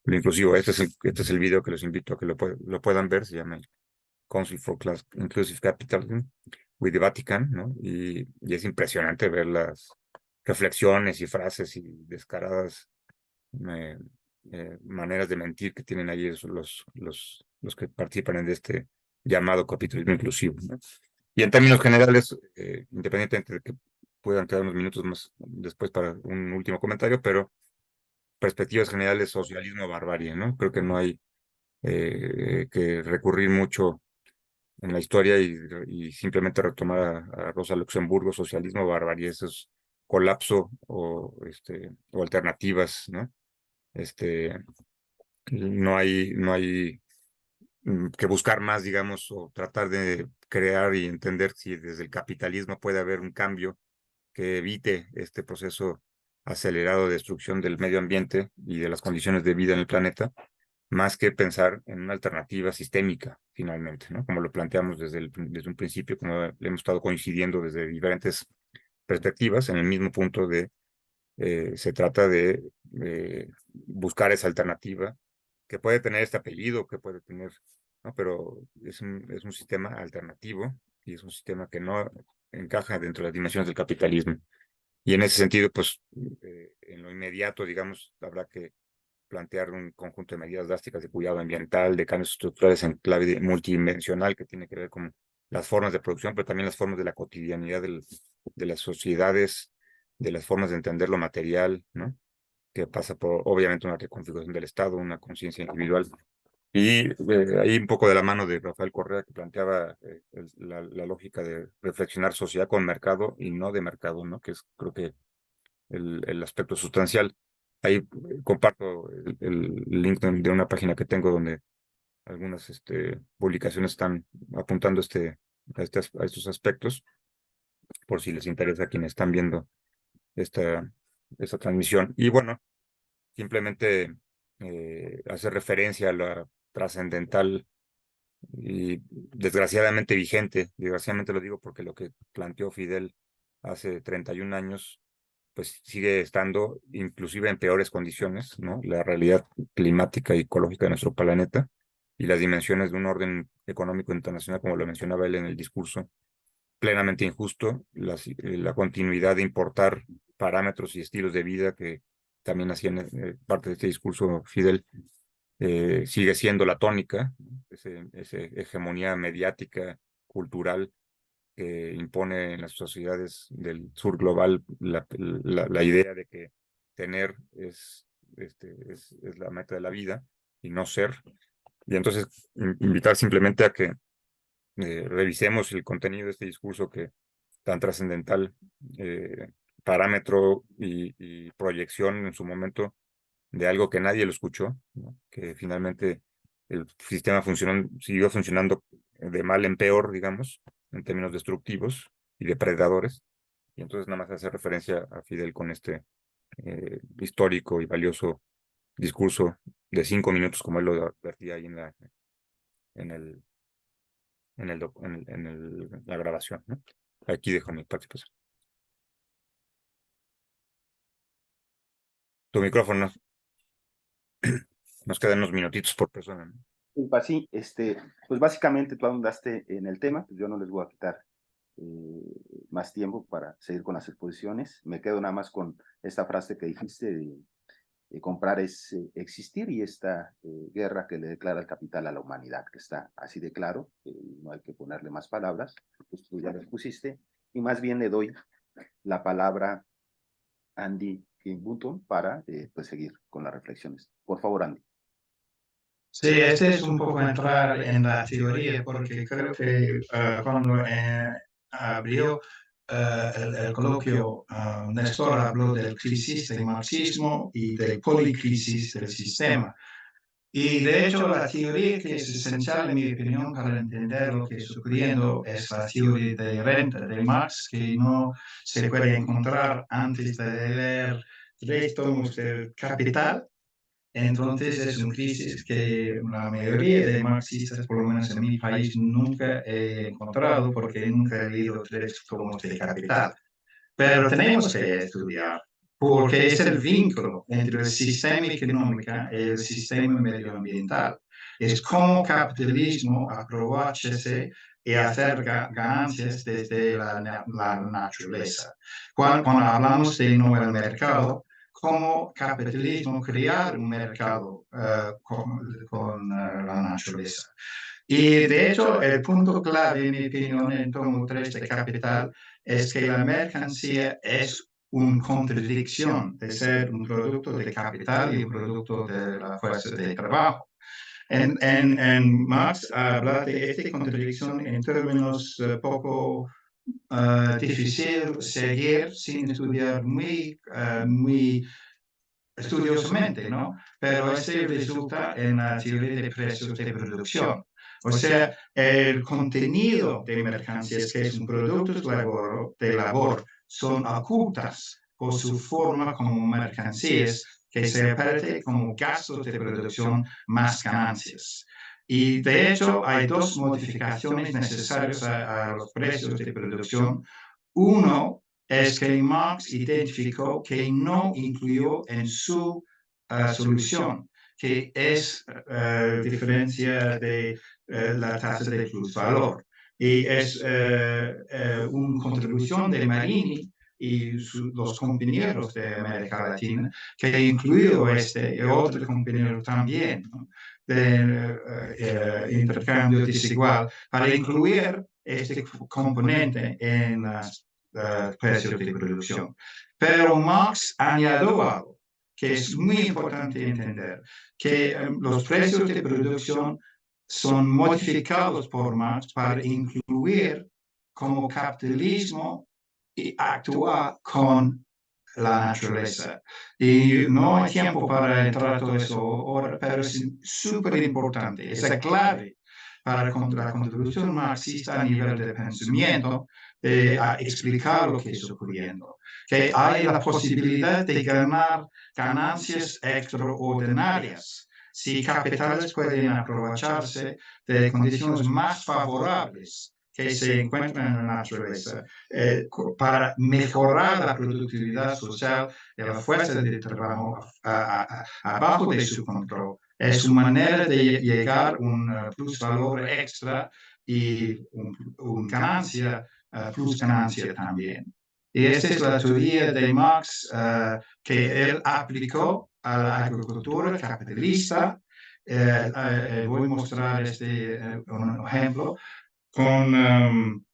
Lo inclusivo, este es el video que los invito a que lo puedan ver, se llama Council for Class Inclusive Capitalism with the Vatican, ¿no? Y es impresionante ver las reflexiones y frases y descaradas maneras de mentir que tienen ahí los que participan en este llamado capitalismo inclusivo, ¿no? Y en términos generales, independientemente de que puedan quedar unos minutos más después para un último comentario, pero perspectivas generales, socialismo, barbarie, ¿no? Creo que no hay que recurrir mucho en la historia y simplemente retomar a Rosa Luxemburgo, socialismo, barbarie, eso es colapso o alternativas, ¿no? No hay que buscar más, digamos, o tratar de crear y entender si desde el capitalismo puede haber un cambio que evite este proceso acelerado de destrucción del medio ambiente y de las condiciones de vida en el planeta, más que pensar en una alternativa sistémica, finalmente, ¿no? Como lo planteamos desde un principio, como hemos estado coincidiendo desde diferentes perspectivas, en el mismo punto se trata de buscar esa alternativa que puede tener este apellido, que puede tener, ¿no? Pero es un sistema alternativo y es un sistema que no encaja dentro de las dimensiones del capitalismo. Y en ese sentido, pues, en lo inmediato, digamos, habrá que plantear un conjunto de medidas drásticas de cuidado ambiental, de cambios estructurales en clave multidimensional que tiene que ver con las formas de producción, pero también las formas de la cotidianidad de las sociedades, de las formas de entender lo material, ¿no? Que pasa por, obviamente, una reconfiguración del Estado, una conciencia individual. Y ahí un poco de la mano de Rafael Correa, que planteaba la lógica de reflexionar sociedad con mercado y no de mercado, ¿no? Que es, creo que, el aspecto sustancial. Ahí comparto el link de una página que tengo donde algunas publicaciones están apuntando a estos aspectos, por si les interesa a quienes están viendo esta transmisión. Y bueno, simplemente hacer referencia a la trascendental y desgraciadamente vigente, desgraciadamente lo digo porque lo que planteó Fidel hace 31 años, pues sigue estando inclusive en peores condiciones, ¿no? La realidad climática y ecológica de nuestro planeta y las dimensiones de un orden económico internacional, como lo mencionaba él en el discurso, plenamente injusto, la continuidad de importar parámetros y estilos de vida que también hacían parte de este discurso Fidel, sigue siendo la tónica, esa hegemonía mediática, cultural, que impone en las sociedades del sur global la idea de que tener es la meta de la vida y no ser. Y entonces invitar simplemente a que revisemos el contenido de este discurso que tan trascendental, parámetro y proyección en su momento de algo que nadie lo escuchó, ¿no? Que finalmente el sistema siguió funcionando de mal en peor, digamos, en términos destructivos y depredadores. Y entonces nada más hacer referencia a Fidel con este histórico y valioso discurso de 5 minutos, como él lo advertía ahí en el, la grabación, ¿no? Aquí dejo mi participación. Tu micrófono. Nos quedan unos minutitos por persona, ¿no? Sí, pues básicamente tú ahondaste en el tema, pues yo no les voy a quitar más tiempo para seguir con las exposiciones. Me quedo nada más con esta frase que dijiste comprar es existir, y esta guerra que le declara el capital a la humanidad, que está así de claro, no hay que ponerle más palabras, pues tú ya lo pusiste, y más bien le doy la palabra a Andy Button para pues seguir con las reflexiones. Por favor, Andy. Sí, este es un poco entrar en la teoría, porque creo que cuando abrió el coloquio, Néstor habló del crisis del marxismo y del policrisis del sistema. Y de hecho, la teoría que es esencial, en mi opinión, para entender lo que está ocurriendo es la teoría de renta de Marx, que no se puede encontrar antes de leer 3 tomos del Capital. Entonces es una crisis que la mayoría de marxistas, por lo menos en mi país, nunca he encontrado, porque nunca he leído 3 tomos de Capital. Pero tenemos que estudiar, porque es el vínculo entre el sistema económico y el sistema medioambiental. Es cómo el capitalismo aprovecha y hacer ganancias desde la naturaleza. Cuando hablamos de no el mercado, cómo capitalismo crear un mercado con la naturaleza. Y de hecho, el punto clave, en mi opinión, en tomo 3 de Capital, es que la mercancía es una contradicción de ser un producto de capital y un producto de la fuerza de trabajo. En Marx habla de esta contradicción en términos poco difícil seguir sin estudiar muy estudiosamente, ¿no? Pero este resulta en la teoría de precios de producción. O sea, el contenido de mercancías, que es un producto de labor, son ocultas por su forma como mercancías que se reparten como gastos de producción más ganancias. Y de hecho, hay 2 modificaciones necesarias a los precios de producción. Uno es que Marx identificó que no incluyó en su solución, que es diferencia de la tasa de plusvalor. Y es una contribución de Marini y los compañeros de América Latina, que incluyó y otro compañero también, ¿no? De intercambio desigual, para incluir este componente en las precios de producción. Pero Marx añadió algo que es muy importante entender, que los precios de producción son modificados por Marx para incluir como capitalismo y actuar con la naturaleza. Y no hay tiempo para entrar todo eso ahora, pero es súper importante, es la clave para la contribución marxista a nivel de pensamiento, a explicar lo que está ocurriendo. Que hay la posibilidad de ganar ganancias extraordinarias si capitales pueden aprovecharse de condiciones más favorables que se encuentran en la naturaleza para mejorar la productividad social y la fuerza de trabajo abajo de su control. Es una manera de llegar a un plusvalor extra y una ganancia, plus ganancia también. Y esta es la teoría de Marx que él aplicó a la agricultura capitalista. Voy a mostrar un ejemplo con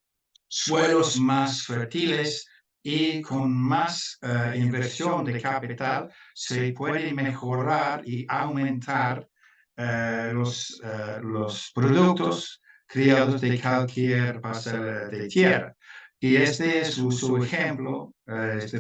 suelos más fértiles y con más inversión de capital se puede mejorar y aumentar los productos criados de cualquier parcela de tierra. Y este es su ejemplo,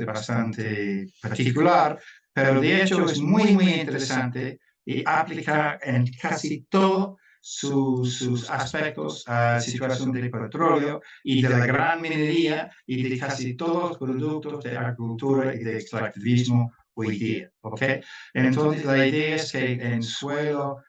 bastante particular, pero de hecho es muy interesante y aplica en casi todo sus aspectos a la situación del petróleo y de la gran minería y de casi todos los productos de agricultura y de extractivismo hoy día. ¿Okay? Entonces, la idea es que en suelo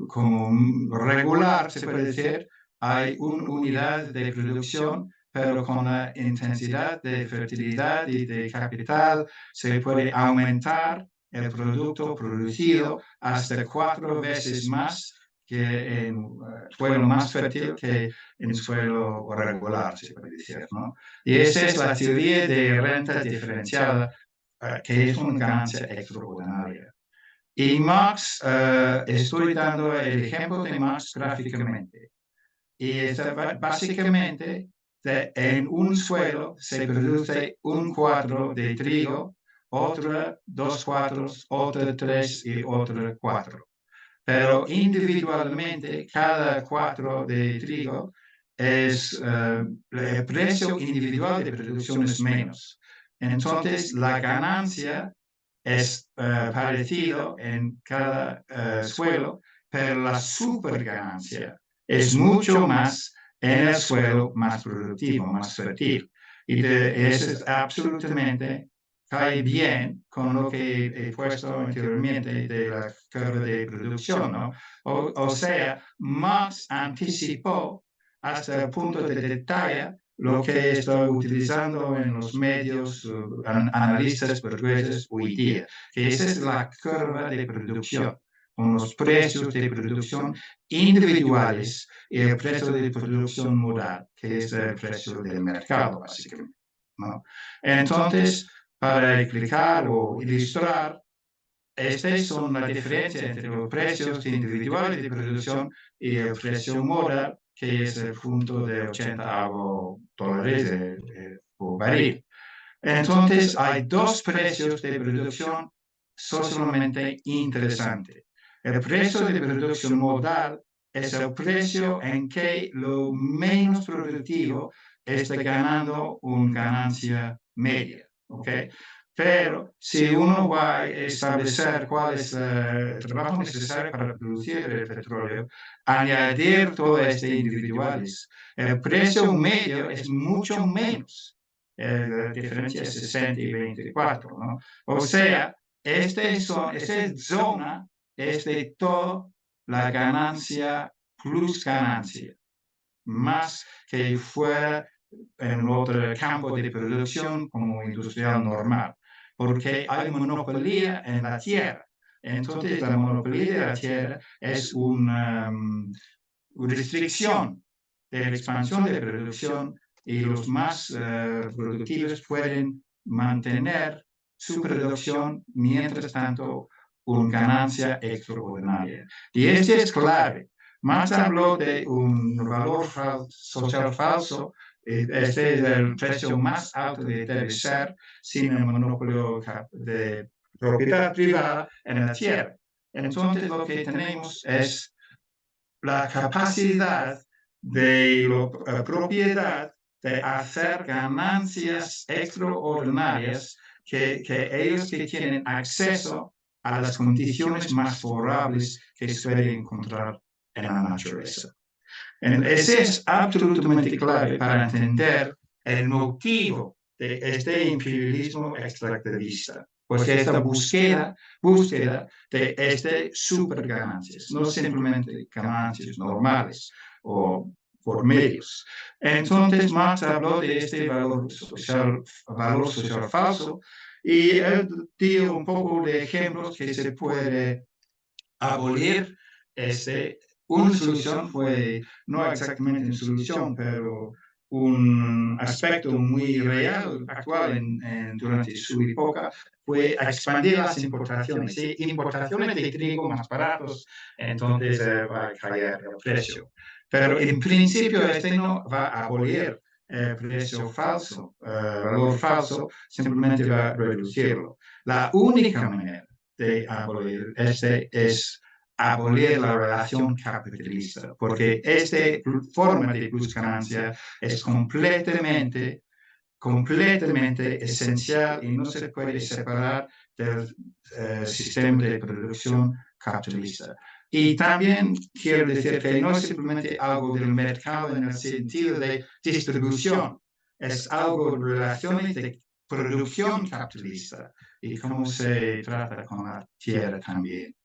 como regular, se puede decir, hay una unidad de producción, pero con la intensidad de fertilidad y de capital se puede aumentar el producto producido hasta 4 veces más que en suelo más fértil que en suelo regular, se puede decir, ¿no? Y esa es la teoría de renta diferenciada, que es una ganancia extraordinaria. Y Marx, estoy dando el ejemplo de Marx gráficamente. Y básicamente, en un suelo se produce un cuadro de trigo, otro 2 cuadros, otro 3 y otro 4. Pero individualmente, cada cuadro de trigo el precio individual de producción es menos. Entonces, la ganancia es parecido en cada suelo, pero la superganancia es mucho más en el suelo más productivo, más fértil. Y eso es absolutamente cae bien con lo que he puesto anteriormente de la curva de producción, ¿no? O sea, Marx anticipó hasta el punto de detalle lo que está utilizando en los medios analistas burgueses hoy día, que esa es la curva de producción, con los precios de producción individuales y el precio de producción modal, que es el precio del mercado, básicamente, ¿no? Entonces, para explicar o ilustrar, estas son la diferencia entre los precios individuales de producción y el precio modal, que es el punto de 80 dólares por barril. Entonces, hay dos precios de producción socialmente interesantes. El precio de producción modal es el precio en que lo menos productivo está ganando una ganancia media, ¿ok? Pero si uno va a establecer cuál es el trabajo necesario para producir el petróleo, añadir todo este individuales, el precio medio es mucho menos. La diferencia es 60 y 24, ¿no? O sea, esta zona es de toda la ganancia plus ganancia, más que fuera en otro campo de producción como industrial normal, porque hay monopolio en la tierra. Entonces, la monopolio de la tierra es una restricción de la expansión de producción y los más productivos pueden mantener su producción, mientras tanto, una ganancia extraordinaria. Y este es clave. Marx habló de un valor social falso. Este es el precio más alto que debe ser sin el monopolio de propiedad privada en la tierra. Entonces, lo que tenemos es la capacidad de la propiedad de hacer ganancias extraordinarias que ellos que tienen acceso a las condiciones más favorables que suelen encontrar en la naturaleza. Ese es absolutamente clave para entender el motivo de este imperialismo extractivista, porque esta búsqueda de este super ganancias, no simplemente ganancias normales o por medios. Entonces Marx habló de este valor social falso y él dio un poco de ejemplos que se puede abolir. Una solución fue, no exactamente una solución, pero un aspecto muy real, actual durante su época, fue expandir las importaciones. ¿Sí? Importaciones de trigo más baratos, entonces va a caer el precio. Pero en principio no va a abolir el precio falso, valor falso, simplemente va a reducirlo. La única manera de abolir es abolir la relación capitalista, porque esta forma de plus ganancia es completamente esencial y no se puede separar del sistema de producción capitalista. Y también quiero decir que no es simplemente algo del mercado en el sentido de distribución, es algo de relaciones de producción capitalista y cómo se trata con la tierra también.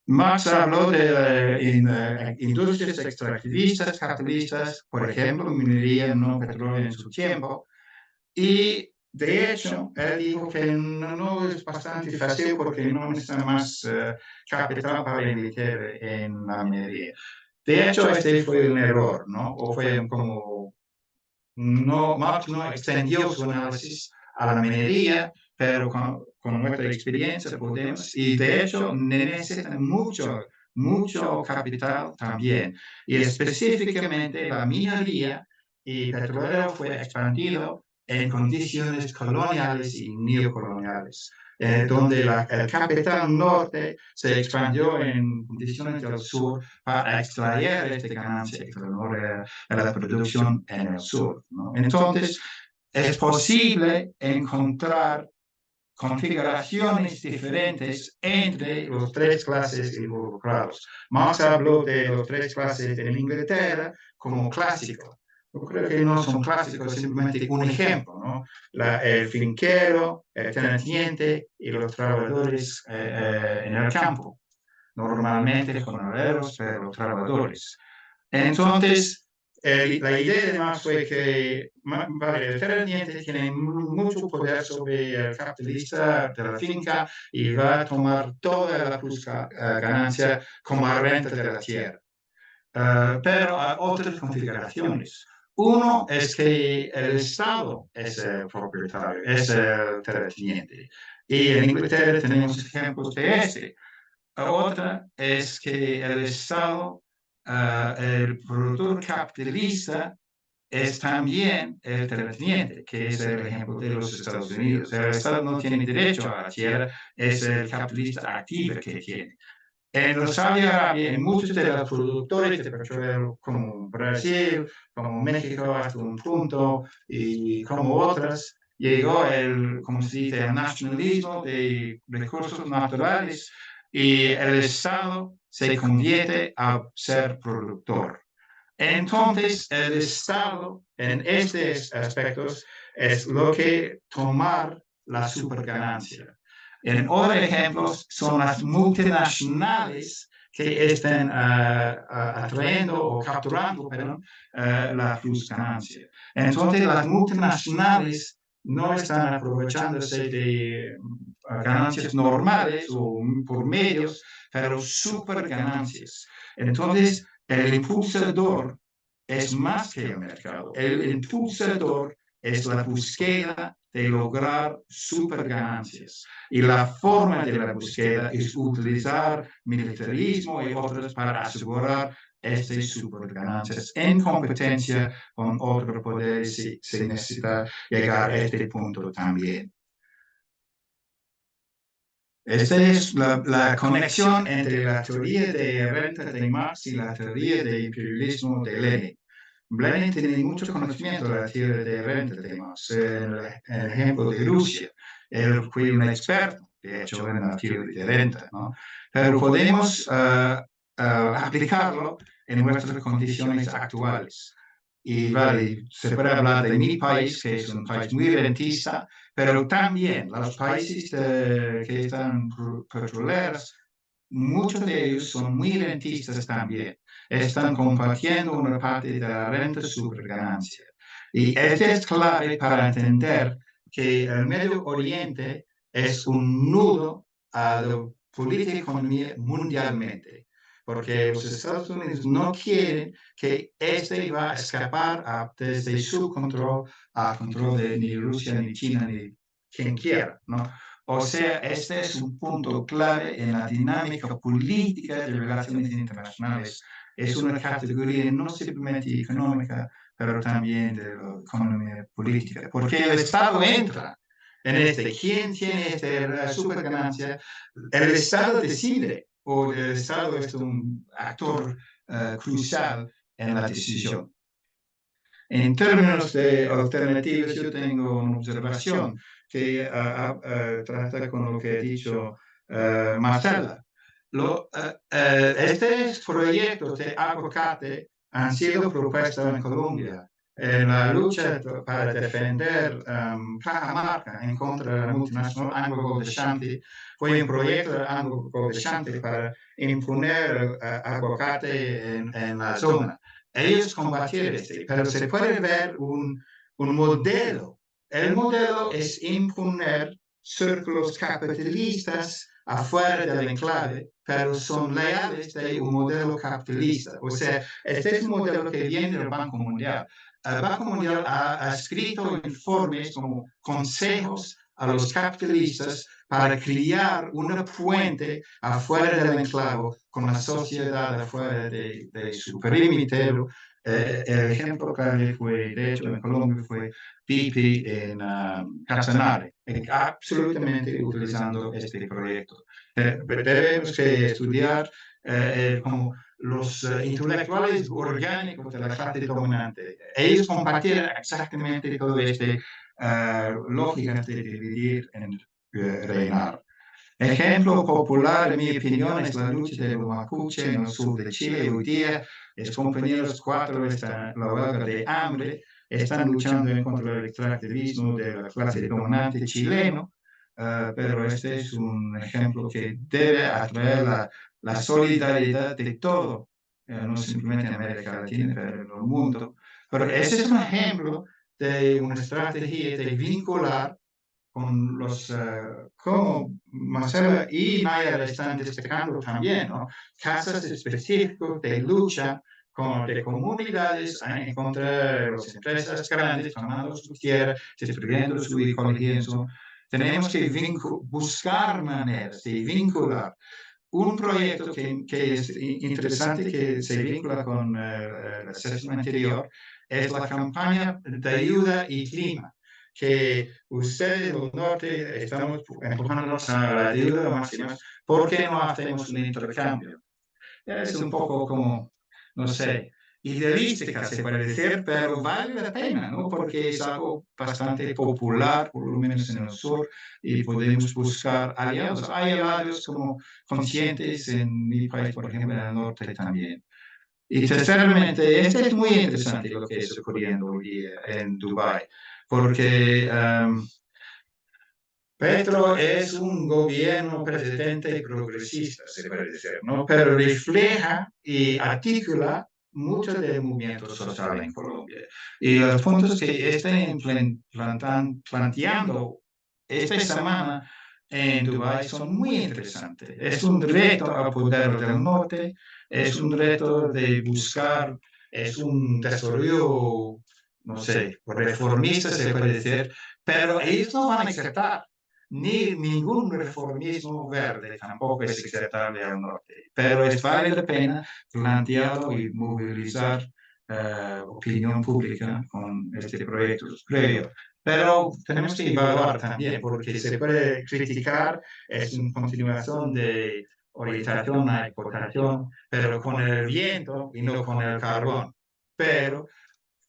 Marx habló de industrias extractivistas, capitalistas, por ejemplo, minería, no petróleo en su tiempo, y de hecho, él dijo que no es bastante fácil porque no necesita más capital para invertir en la minería. De hecho, este fue un error, ¿no? O fue como, Marx no extendió su análisis a la minería pero con nuestra experiencia podemos, y de hecho necesitan mucho capital también. Y específicamente la minería y petróleo fue expandido en condiciones coloniales y neocoloniales, donde el capital norte se expandió en condiciones del sur para extraer esta ganancia extraordinaria de la producción en el sur, ¿no? Entonces, es posible encontrar configuraciones diferentes entre los tres clases involucrados. Marx habló de los tres clases en Inglaterra como clásicos. Yo creo que no son clásicos, simplemente un ejemplo, ¿no? El finquero, el terrateniente y los trabajadores en el campo. Normalmente jornaleros, pero trabajadores. Entonces, la idea de Marx fue que el terrateniente tiene mucho poder sobre el capitalista de la finca y va a tomar toda la ganancia como renta de la tierra. Pero hay otras configuraciones. Uno es que el Estado es el propietario, es el terrateniente. Y en Inglaterra tenemos ejemplos de este. Otra es que el Estado, el productor capitalista, es también el terrateniente, que es el ejemplo de los Estados Unidos. El Estado no tiene derecho a la tierra, es el capitalista activo que tiene. En los Saudi Arabia, en muchos de los productores de petróleo, como Brasil, como México hasta un punto, y como otras, llegó como se dice, el nacionalismo de recursos naturales y el Estado se convierte a ser productor. Entonces, el Estado, en estos aspectos, es lo que tomar la superganancia. En otros ejemplos, son las multinacionales que están atrayendo o capturando la plusganancia. Entonces, las multinacionales no están aprovechándose de ganancias normales o por medios, pero superganancias. Entonces, el impulsador es más que el mercado. El impulsador es la búsqueda de lograr superganancias. Y la forma de la búsqueda es utilizar militarismo y otros para asegurar estas superganancias en competencia con otros poderes si se necesita llegar a este punto también. Esta es la conexión entre la teoría de renta de Marx y la teoría del imperialismo de Lenin. Lenin tiene mucho conocimiento de la teoría de renta de Marx. En el ejemplo de Rusia, él fue un experto, de hecho, en la teoría de renta, ¿no? Pero podemos aplicarlo en nuestras condiciones actuales. Y vale, se puede hablar de mi país, que es un país muy rentista, pero también los países que están petroleros, muchos de ellos son muy rentistas también. Están compartiendo una parte de la renta superganancia. Y esto es clave para entender que el Medio Oriente es un nudo a la política y economía mundialmente. Porque los Estados Unidos no quieren que este va a escapar desde su control a control de ni Rusia, ni China, ni quien quiera, ¿no? O sea, este es un punto clave en la dinámica política de relaciones internacionales. Es una categoría no simplemente económica, pero también de la economía política. Porque el Estado entra en ¿quién tiene esta superganancia? El Estado decide, o el Estado es un actor crucial en la decisión. En términos de alternativas, yo tengo una observación que trata con lo que ha dicho Marcela. Estos proyectos de aguacate han sido propuestos en Colombia en la lucha para defender Cajamarca en contra de la multinacional AngloGold Ashanti. Fue un proyecto de AngloGold Ashanti para imponer aguacate en la zona. Ellos combatieron pero se puede ver un modelo. El modelo es imponer círculos capitalistas afuera del enclave, pero son leales de un modelo capitalista. O sea, este es un modelo que viene del Banco Mundial. El Banco Mundial ha escrito informes como consejos a los capitalistas para crear una puente afuera del enclave con la sociedad afuera de su perímetro. El ejemplo que fue, de hecho, en Colombia fue Pipi en Casanare, absolutamente utilizando este proyecto. Tenemos que estudiar como los intelectuales orgánicos de la clase dominante. Ellos compartieron exactamente todo este lógica de dividir en reinar. Ejemplo popular, en mi opinión, es la lucha de los mapuche en el sur de Chile. Hoy día, los compañeros 4 están la huelga de hambre, están luchando en contra del extractivismo de la clase dominante chileno, pero este es un ejemplo que debe atraer la solidaridad de todo, no simplemente en América Latina, pero en el mundo. Pero ese es un ejemplo de una estrategia de vincular con los, como Marcela y Naya están destacando también, ¿no? Casos específicos de lucha de comunidades en contra de las empresas grandes, tomando su tierra, destruyendo su ecologismo. Tenemos que buscar maneras de vincular un proyecto que es interesante, que se vincula con la sesión anterior, es la campaña de ayuda y clima, que ustedes del norte estamos empujándonos a la ayuda máxima. ¿Por qué no hacemos un intercambio? Es un poco como, no sé, idealística se puede decir, pero vale la pena, ¿no? Porque es algo bastante popular, por lo menos en el sur, y podemos buscar aliados. Hay aliados como conscientes en mi país, por ejemplo, en el norte también. Y terceramente, este es muy interesante lo que está ocurriendo hoy día en Dubái, porque Petro es un gobierno presidente progresista, se puede decir, ¿no? Pero refleja y articula mucho del movimiento social en Colombia. Y los puntos que están planteando esta semana en Dubái son muy interesantes. Es un reto al poder del norte, es un reto de buscar, es un desarrollo, no sé, reformista se puede decir, pero ellos no van a aceptar ni ningún reformismo verde tampoco es aceptable al norte, pero vale la pena plantearlo y movilizar opinión pública con este proyecto, creo. Pero tenemos que evaluar también, porque se puede criticar, es una continuación de orientación a exportación, pero con el viento y no con el carbón. Pero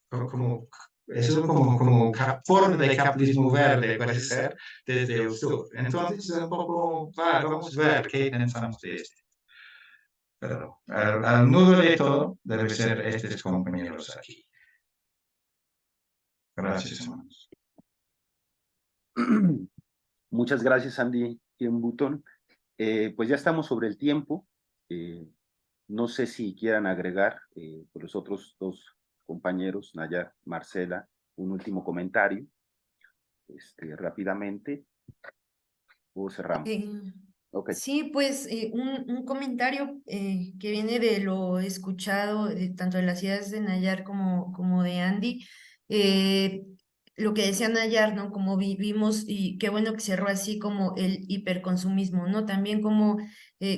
como eso es como forma de capitalismo verde puede ser desde el sur. Entonces, un poco, vamos a ver qué pensamos de esto. Pero al nudo de todo debe ser estos compañeros aquí. Gracias, hermanos. Muchas gracias, Andy Button. Pues ya estamos sobre el tiempo. No sé si quieran agregar por los otros dos compañeros, Nayar, Marcela, un último comentario rápidamente o cerramos. Okay. Sí, pues un comentario que viene de lo escuchado tanto de las ideas de Nayar como de Andy. Lo que decía Nayar, ¿no? Como vivimos, y qué bueno que cerró así, como el hiperconsumismo, ¿no? También como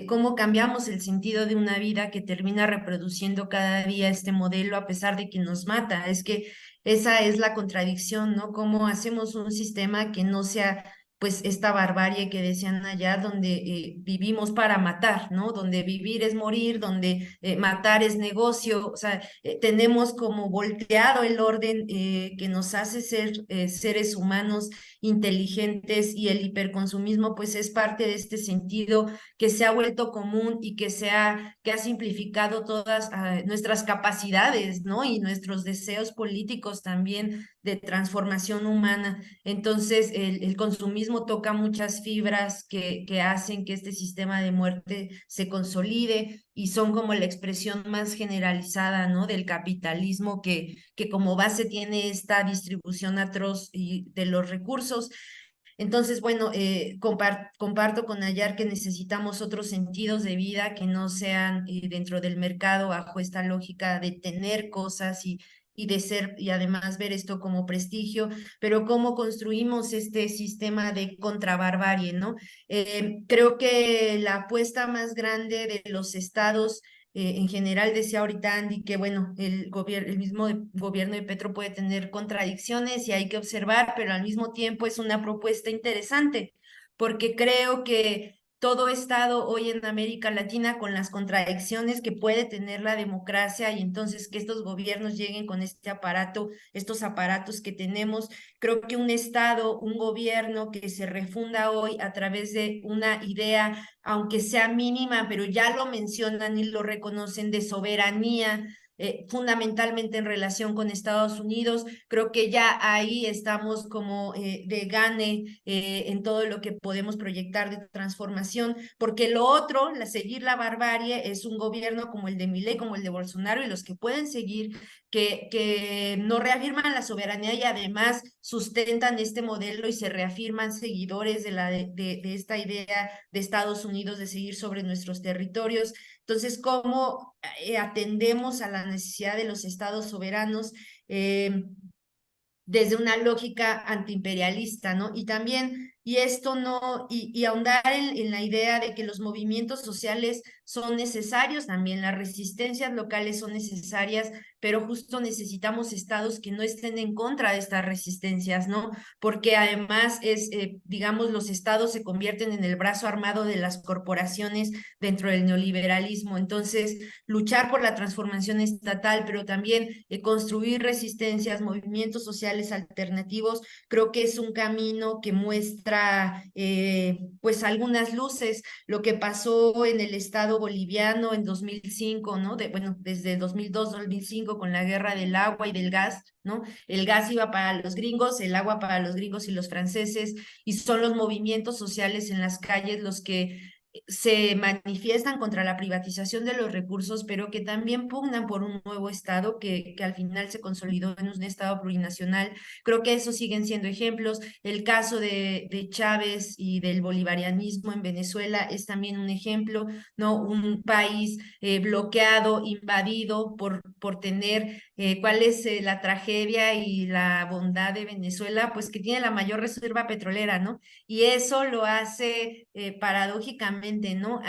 cómo cambiamos el sentido de una vida que termina reproduciendo cada día este modelo a pesar de que nos mata. Es que esa es la contradicción, ¿no? Cómo hacemos un sistema que no sea pues esta barbarie que decían allá, donde vivimos para matar, ¿no? Donde vivir es morir, donde matar es negocio, o sea, tenemos como volteado el orden que nos hace ser seres humanos inteligentes, y el hiperconsumismo pues es parte de este sentido que se ha vuelto común y que ha simplificado todas nuestras capacidades, ¿no? Y nuestros deseos políticos también de transformación humana. Entonces, el consumismo toca muchas fibras que hacen que este sistema de muerte se consolide, y son como la expresión más generalizada, ¿no? Del capitalismo que como base tiene esta distribución atroz de los recursos. Entonces, bueno, comparto con Nayar que necesitamos otros sentidos de vida que no sean dentro del mercado bajo esta lógica de tener cosas y de ser, y además ver esto como prestigio, pero cómo construimos este sistema de contrabarbarie, ¿no? Creo que la apuesta más grande de los estados en general, decía ahorita Andy que, bueno, el mismo gobierno de Petro puede tener contradicciones y hay que observar, pero al mismo tiempo es una propuesta interesante, porque creo que todo estado hoy en América Latina con las contradicciones que puede tener la democracia y entonces que estos gobiernos lleguen con este aparato, estos aparatos que tenemos, creo que un estado, un gobierno que se refunda hoy a través de una idea, aunque sea mínima, pero ya lo mencionan y lo reconocen, de soberanía, fundamentalmente en relación con Estados Unidos. Creo que ya ahí estamos como de gane en todo lo que podemos proyectar de transformación, porque lo otro, seguir la barbarie, es un gobierno como el de Milei, como el de Bolsonaro y los que pueden seguir, que no reafirman la soberanía y además sustentan este modelo y se reafirman seguidores de esta idea de Estados Unidos de seguir sobre nuestros territorios. Entonces, ¿cómo atendemos a la necesidad de los estados soberanos? Desde una lógica antiimperialista, ¿no? Y también, y esto no, y ahondar en la idea de que los movimientos sociales son necesarios, también las resistencias locales son necesarias, pero justo necesitamos estados que no estén en contra de estas resistencias, ¿no? Porque además digamos, los estados se convierten en el brazo armado de las corporaciones dentro del neoliberalismo. Entonces, luchar por la transformación estatal, pero también construir resistencias, movimientos sociales alternativos, creo que es un camino que muestra pues algunas luces. Lo que pasó en el estado boliviano en 2005, ¿no? Bueno, desde 2002-2005 con la guerra del agua y del gas, ¿no? El gas iba para los gringos, el agua para los gringos y los franceses, y son los movimientos sociales en las calles los que se manifiestan contra la privatización de los recursos, pero que también pugnan por un nuevo Estado que al final se consolidó en un Estado plurinacional. Creo que esos siguen siendo ejemplos. El caso de Chávez y del bolivarianismo en Venezuela es también un ejemplo, ¿no? Un país bloqueado, invadido por tener cuál es la tragedia y la bondad de Venezuela, pues que tiene la mayor reserva petrolera, ¿no? Y eso lo hace paradójicamente, ¿no?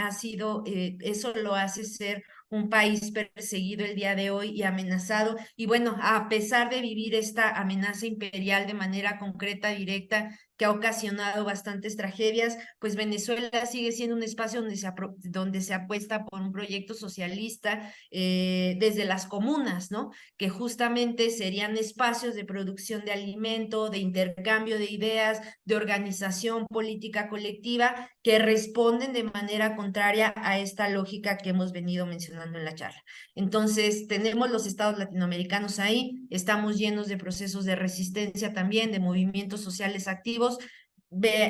Eso lo hace ser un país perseguido el día de hoy y amenazado. Y bueno, a pesar de vivir esta amenaza imperial de manera concreta, directa, que ha ocasionado bastantes tragedias, pues Venezuela sigue siendo un espacio donde se apuesta por un proyecto socialista desde las comunas, ¿no? Que justamente serían espacios de producción de alimento, de intercambio de ideas, de organización política colectiva, que responden de manera contraria a esta lógica que hemos venido mencionando en la charla. Entonces, tenemos los estados latinoamericanos ahí, estamos llenos de procesos de resistencia también, de movimientos sociales activos,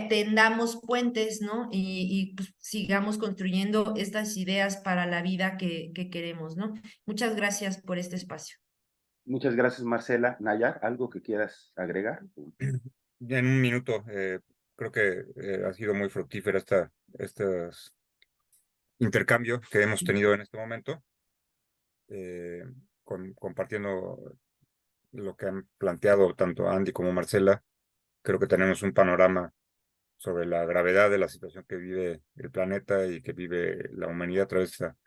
tendamos puentes, ¿no? Y pues, sigamos construyendo estas ideas para la vida que queremos, ¿no? Muchas gracias por este espacio. Muchas gracias, Marcela. Nayar, ¿algo que quieras agregar? En un minuto, creo que ha sido muy fructífera estos intercambio que hemos tenido en este momento, compartiendo lo que han planteado tanto Andy como Marcela. Creo que tenemos un panorama sobre la gravedad de la situación que vive el planeta y que vive la humanidad a través de este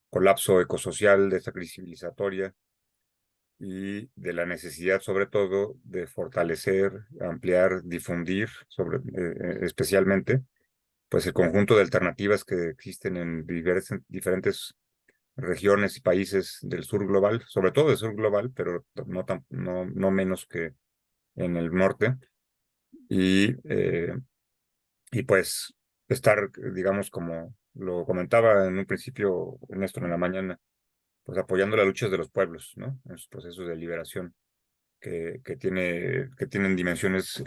colapso ecosocial, de esta crisis civilizatoria y de la necesidad, sobre todo, de fortalecer, ampliar, difundir, especialmente, pues el conjunto de alternativas que existen en diferentes regiones y países del sur global, sobre todo del sur global, pero no menos que en el norte, y, y pues estar, digamos, como lo comentaba en un principio Néstor en la mañana, pues apoyando las luchas de los pueblos, ¿no? En sus procesos de liberación que tienen dimensiones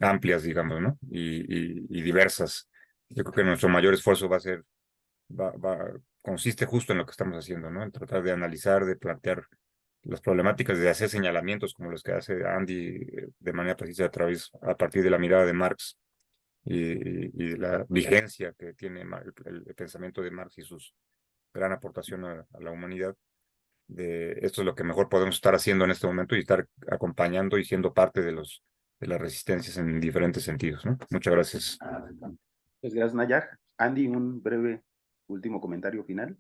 amplias, digamos, ¿no? Y diversas. Yo creo que nuestro mayor esfuerzo consiste justo en lo que estamos haciendo, ¿no? En tratar de analizar, de plantear las problemáticas, de hacer señalamientos como los que hace Andy de manera precisa a partir de la mirada de Marx y la vigencia que tiene el pensamiento de Marx y sus gran aportación a la humanidad. esto es lo que mejor podemos estar haciendo en este momento y estar acompañando y siendo parte de las resistencias en diferentes sentidos, ¿no? Muchas gracias. Pues gracias, Nayar. Andy, un breve último comentario final.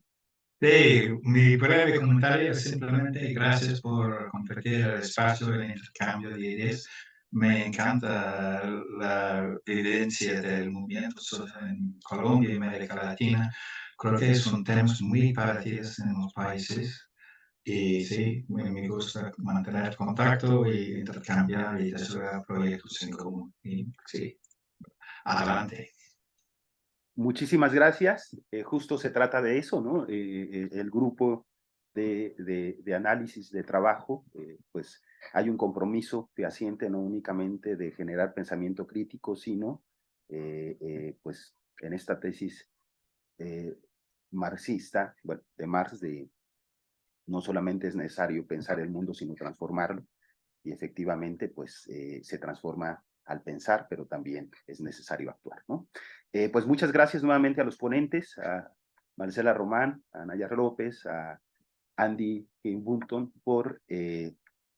Sí, mi breve comentario es simplemente gracias por compartir el espacio, el intercambio de ideas. Me encanta la evidencia del movimiento social en Colombia y América Latina. Creo que son temas muy parecidos en los países. Y sí, me gusta mantener contacto y intercambiar y desarrollar proyectos en común. Y sí, adelante. Muchísimas gracias. Justo se trata de eso, ¿no? El grupo de análisis de trabajo, pues hay un compromiso fehaciente no únicamente de generar pensamiento crítico, sino pues en esta tesis marxista, bueno, de Marx, no solamente es necesario pensar el mundo, sino transformarlo, y efectivamente, pues se transforma al pensar, pero también es necesario actuar, ¿no? Pues muchas gracias nuevamente a los ponentes, a Marcela Román, a Nayar López, a Andy Bunton, por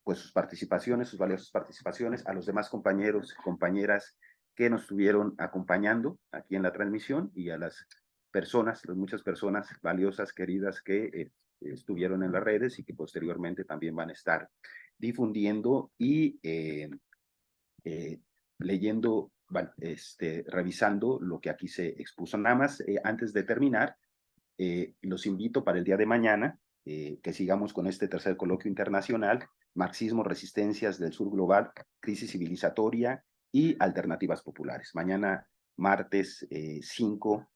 pues sus participaciones, sus valiosas participaciones, a los demás compañeros y compañeras que nos estuvieron acompañando aquí en la transmisión, y a las personas, las muchas personas valiosas, queridas, que estuvieron en las redes y que posteriormente también van a estar difundiendo y leyendo, bueno, revisando lo que aquí se expuso. Nada más, antes de terminar, los invito para el día de mañana, que sigamos con este tercer coloquio internacional, Marxismo, Resistencias del Sur Global, Crisis Civilizatoria y Alternativas Populares. Mañana, martes 5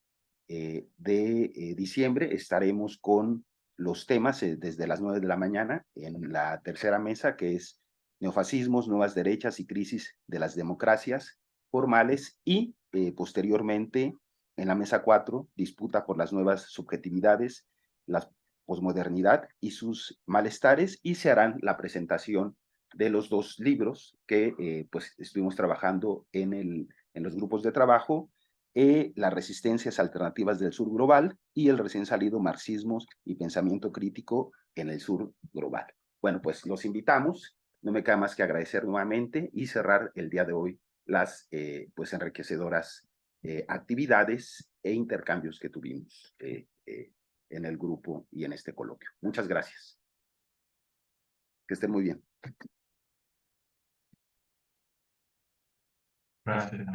de diciembre, estaremos con los temas desde las 9 de la mañana en la tercera mesa, que es neofascismos, nuevas derechas y crisis de las democracias formales, y posteriormente en la mesa 4, disputa por las nuevas subjetividades, la posmodernidad y sus malestares, y se harán la presentación de los dos libros que pues estuvimos trabajando en los grupos de trabajo, Las resistencias alternativas del sur global y el recién salido Marxismos y pensamiento crítico en el sur global. Bueno, pues los invitamos. No me queda más que agradecer nuevamente y cerrar el día de hoy las pues enriquecedoras actividades e intercambios que tuvimos en el grupo y en este coloquio. Muchas gracias. Que estén muy bien. Gracias.